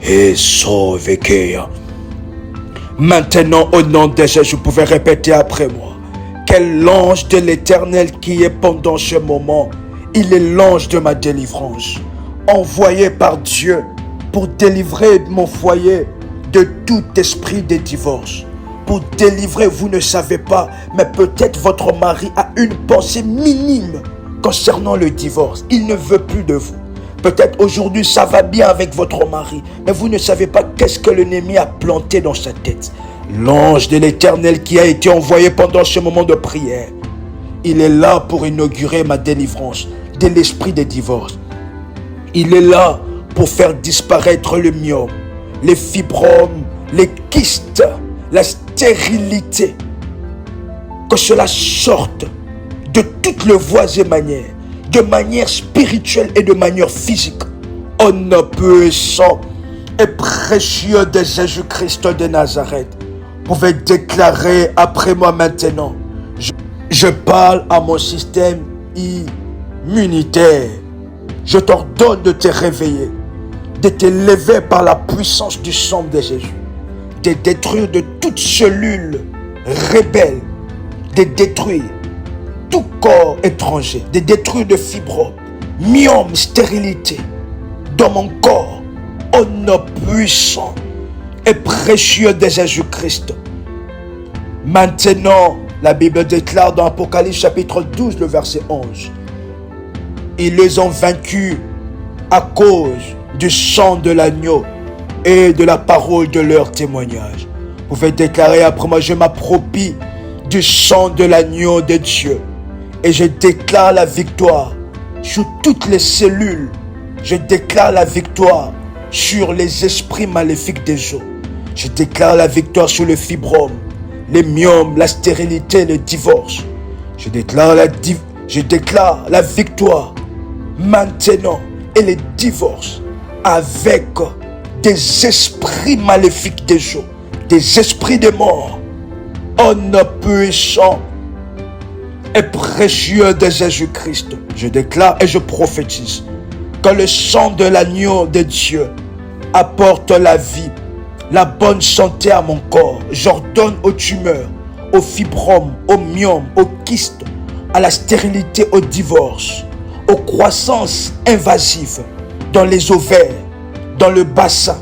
esovekeya. Maintenant, au nom de Jésus, vous pouvez répéter après moi. Quel l'ange de l'Éternel qui est pendant ce moment, il est l'ange de ma délivrance, envoyé par Dieu pour délivrer mon foyer de tout esprit de divorce. Pour délivrer, vous ne savez pas, mais peut-être votre mari a une pensée minime concernant le divorce. Il ne veut plus de vous. Peut-être aujourd'hui ça va bien avec votre mari, mais vous ne savez pas qu'est-ce que l'ennemi a planté dans sa tête. L'ange de l'Éternel qui a été envoyé pendant ce moment de prière, il est là pour inaugurer ma délivrance de l'esprit de divorce. Il est là pour faire disparaître le myome, les fibromes, les kystes, la stérilité. Que cela sorte de toutes les voies et manières, de manière spirituelle et de manière physique. Au nom puissant et précieux de Jésus-Christ de Nazareth, vous pouvez déclarer après moi maintenant. Je parle à mon système immunitaire. Je t'ordonne de te réveiller, de te lever par la puissance du sang de Jésus, de détruire de toute cellule rebelle, de détruire tout corps étranger, de détruire de fibromes, myome, stérilité dans mon corps, au nom puissant et précieux de Jésus-Christ. Maintenant, la Bible déclare dans Apocalypse chapitre 12, le verset 11. Ils les ont vaincus à cause du sang de l'agneau et de la parole de leur témoignage. Vous pouvez déclarer après moi, je m'approprie du sang de l'agneau de Dieu. Et je déclare la victoire sur toutes les cellules. Je déclare la victoire sur les esprits maléfiques des eaux. Je déclare la victoire sur le fibrome, les myomes, la stérilité, le divorce. Je déclare la victoire maintenant et le divorce avec des esprits maléfiques des eaux, des esprits de mort. Au nom puissant et précieux de Jésus-Christ, je déclare et je prophétise que le sang de l'agneau de Dieu apporte la vie, la bonne santé à mon corps. J'ordonne aux tumeurs, aux fibromes, aux myomes, aux kystes, à la stérilité, au divorce, aux croissances invasives dans les ovaires, dans le bassin,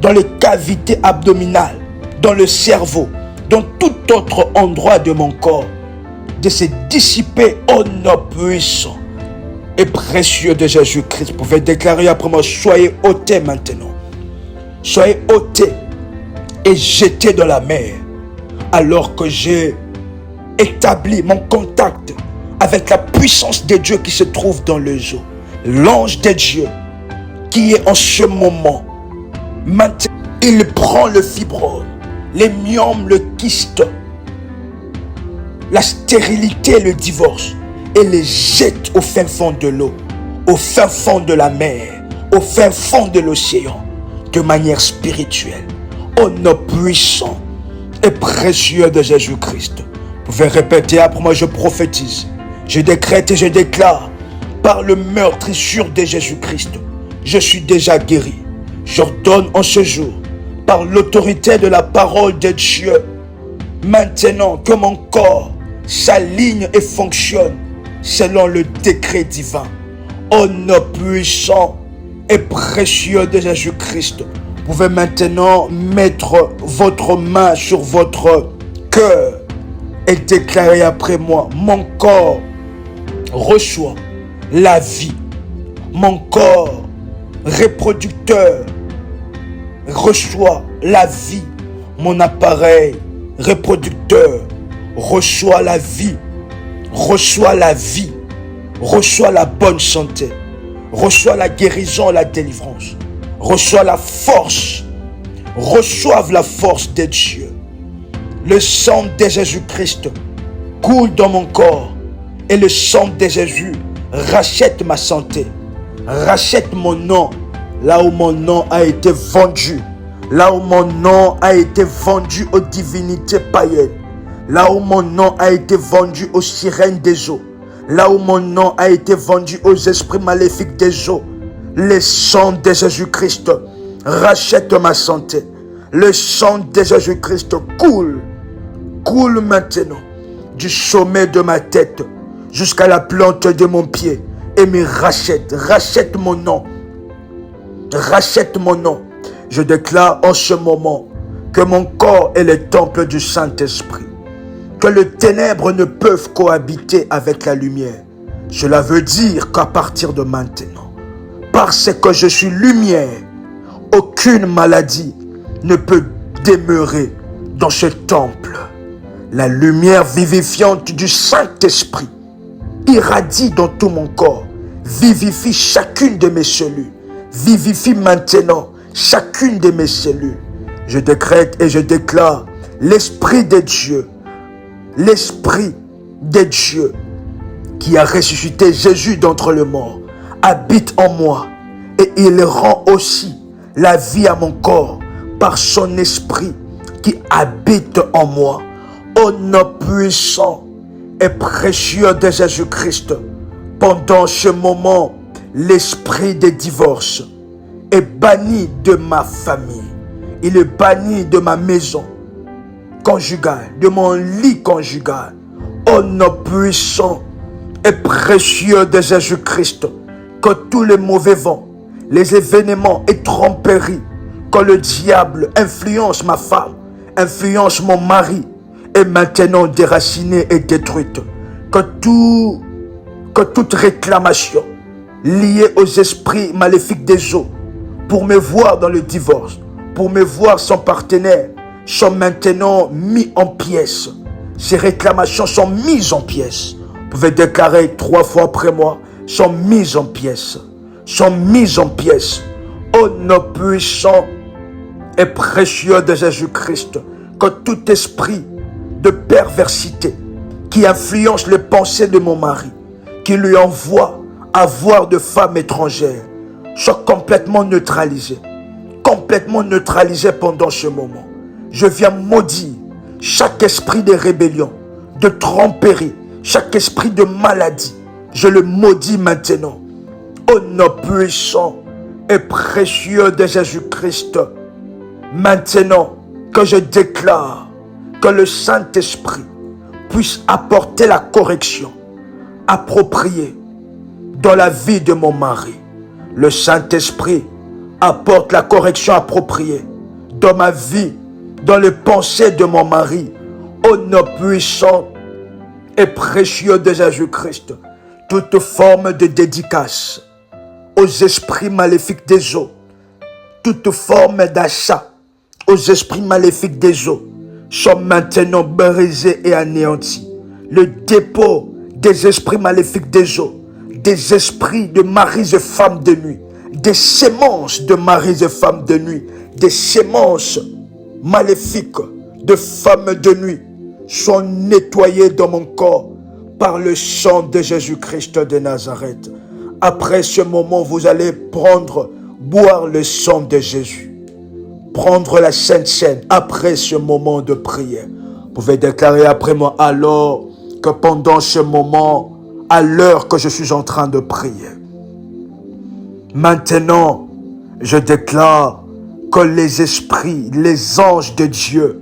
dans les cavités abdominales, dans le cerveau, dans tout autre endroit de mon corps, de se dissiper au nom puissant et précieux de Jésus-Christ. Vous pouvez déclarer après moi, soyez ôtés maintenant. Soyez ôtés et jetés dans la mer, alors que j'ai établi mon contact avec la puissance de Dieu qui se trouve dans les eaux. L'ange de Dieu qui est en ce moment, maintenant, il prend le fibrome, les myomes, le kyste, la stérilité, le divorce, et les jette au fin fond de l'eau, au fin fond de la mer, au fin fond de l'océan, de manière spirituelle, au nom puissant et précieux de Jésus-Christ. Vous pouvez répéter après moi, je prophétise, je décrète et je déclare, par le meurtrissure de Jésus-Christ, je suis déjà guéri. J'ordonne en ce jour, par l'autorité de la parole de Dieu, maintenant que mon corps s'aligne et fonctionne selon le décret divin. Au nom puissant et précieux de Jésus-Christ, vous pouvez maintenant mettre votre main sur votre cœur et déclarer après moi, mon corps reçoit la vie. Mon corps reproducteur reçoit la vie. Mon appareil reproducteur reçoit la vie, reçoit la vie, reçoit la bonne santé, reçoit la guérison, la délivrance, reçoit la force, reçoivent la force de Dieu. Le sang de Jésus-Christ coule dans mon corps et le sang de Jésus rachète ma santé, rachète mon nom, là où mon nom a été vendu, là où mon nom a été vendu aux divinités païennes, là où mon nom a été vendu aux sirènes des eaux, là où mon nom a été vendu aux esprits maléfiques des eaux. Le sang de Jésus-Christ rachète ma santé. Le sang de Jésus-Christ coule maintenant du sommet de ma tête jusqu'à la plante de mon pied et me rachète mon nom. Rachète mon nom. Je déclare en ce moment que mon corps est le temple du Saint-Esprit, que les ténèbres ne peuvent cohabiter avec la lumière. Cela veut dire qu'à partir de maintenant, parce que je suis lumière, aucune maladie ne peut demeurer dans ce temple. La lumière vivifiante du Saint-Esprit irradie dans tout mon corps, vivifie chacune de mes cellules, vivifie maintenant chacune de mes cellules. Je décrète et je déclare l'Esprit de Dieu, l'Esprit de Dieu qui a ressuscité Jésus d'entre les morts, habite en moi et il rend aussi la vie à mon corps par son Esprit qui habite en moi. Au nom puissant et précieux de Jésus-Christ, pendant ce moment, l'esprit de divorce est banni de ma famille. Il est banni de ma maison conjugale, de mon lit conjugal. Au nom puissant et précieux de Jésus-Christ, que tous les mauvais vents, les événements et tromperies, que le diable influence ma femme, influence mon mari, est maintenant déracinée et détruite. Que toute réclamation liée aux esprits maléfiques des eaux, pour me voir dans le divorce, pour me voir sans partenaire, sont maintenant mis en pièces. Ces réclamations sont mises en pièces. Vous pouvez déclarer 3 fois après moi, sont mises en pièces. Sont mises en pièces. Au nom puissant et précieux de Jésus-Christ, que tout esprit de perversité qui influence les pensées de mon mari, qui lui envoie à voir de femmes étrangères, soit complètement neutralisé pendant ce moment. Je viens maudire chaque esprit de rébellion, de tromperie, chaque esprit de maladie, je le maudis maintenant. Au nom puissant et précieux de Jésus-Christ, maintenant que je déclare que le Saint-Esprit puisse apporter la correction appropriée dans la vie de mon mari. Le Saint-Esprit apporte la correction appropriée dans ma vie, dans les pensées de mon mari. Au nom puissant et précieux de Jésus-Christ, toute forme de dédicace aux esprits maléfiques des eaux, toute forme d'achat aux esprits maléfiques des eaux sont maintenant brisés et anéantis. Le dépôt des esprits maléfiques des eaux, des esprits de maris et femmes de nuit, des semences de maris et femmes de nuit, des semences maléfiques de femmes de nuit sont nettoyées dans mon corps par le sang de Jésus-Christ de Nazareth. Après ce moment, vous allez boire le sang de Jésus. Prendre la Sainte Seine après ce moment de prière. Vous pouvez déclarer après moi, alors que pendant ce moment, à l'heure que je suis en train de prier, maintenant, je déclare que les esprits, les anges de Dieu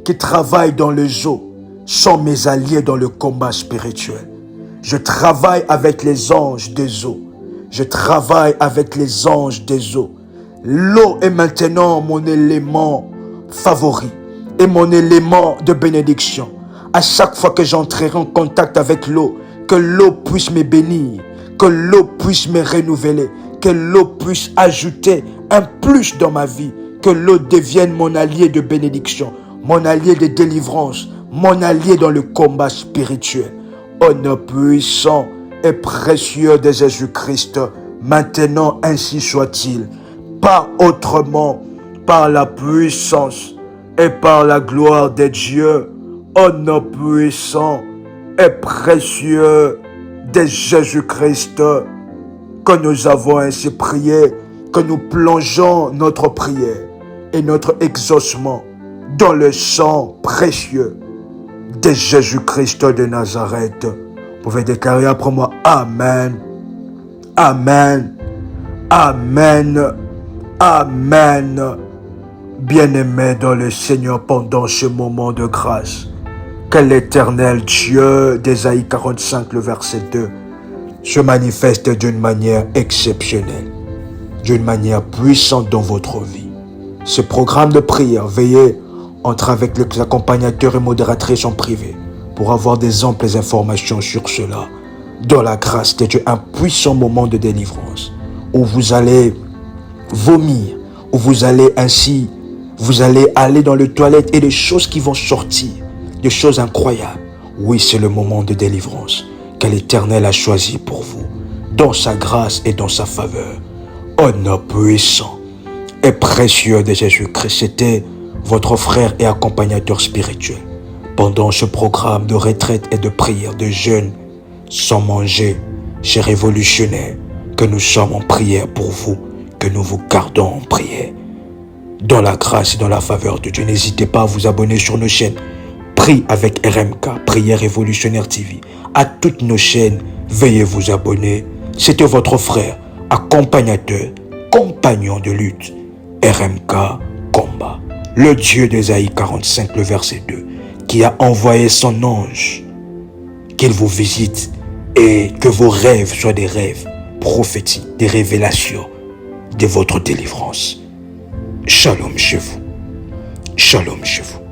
qui travaillent dans les eaux sont mes alliés dans le combat spirituel. Je travaille avec les anges des eaux. Je travaille avec les anges des eaux. L'eau est maintenant mon élément favori et mon élément de bénédiction. À chaque fois que j'entrerai en contact avec l'eau, que l'eau puisse me bénir, que l'eau puisse me renouveler, que l'eau puisse ajouter un plus dans ma vie, que l'eau devienne mon allié de bénédiction, mon allié de délivrance, mon allié dans le combat spirituel. Au nom puissant et précieux de Jésus-Christ, maintenant ainsi soit-il. Pas autrement, par la puissance et par la gloire de Dieu, au nom puissant et précieux de Jésus-Christ, que nous avons ainsi prié, que nous plongeons notre prière et notre exaucement dans le sang précieux de Jésus-Christ de Nazareth. Vous pouvez déclarer après moi, Amen, Amen, Amen, Amen. Bien-aimés dans le Seigneur, pendant ce moment de grâce, que l'Éternel Dieu d'Ésaïe 45, le verset 2, se manifeste d'une manière exceptionnelle, d'une manière puissante dans votre vie. Ce programme de prière, veillez entre avec les accompagnateurs et modératrices en privé pour avoir des amples informations sur cela. Dans la grâce de Dieu, un puissant moment de délivrance où vous allez vomir, où vous allez aller dans les toilettes et des choses qui vont sortir, des choses incroyables. Oui, c'est le moment de délivrance que l'Éternel a choisi pour vous, dans sa grâce et dans sa faveur. Au nom puissant et précieux de Jésus-Christ, c'était votre frère et accompagnateur spirituel. Pendant ce programme de retraite et de prière, de jeûne, sans manger, chez Révolutionnaire, que nous sommes en prière pour vous, que nous vous gardons en prière. Dans la grâce et dans la faveur de Dieu, n'hésitez pas à vous abonner sur nos chaînes. Prie avec RMK, Prière Révolutionnaire TV. À toutes nos chaînes, veuillez vous abonner. C'était votre frère, accompagnateur, compagnon de lutte, RMK Combat. Le Dieu d'Ésaïe 45, le verset 2, qui a envoyé son ange, qu'il vous visite et que vos rêves soient des rêves prophétiques, des révélations de votre délivrance. Shalom chez vous. Shalom chez vous.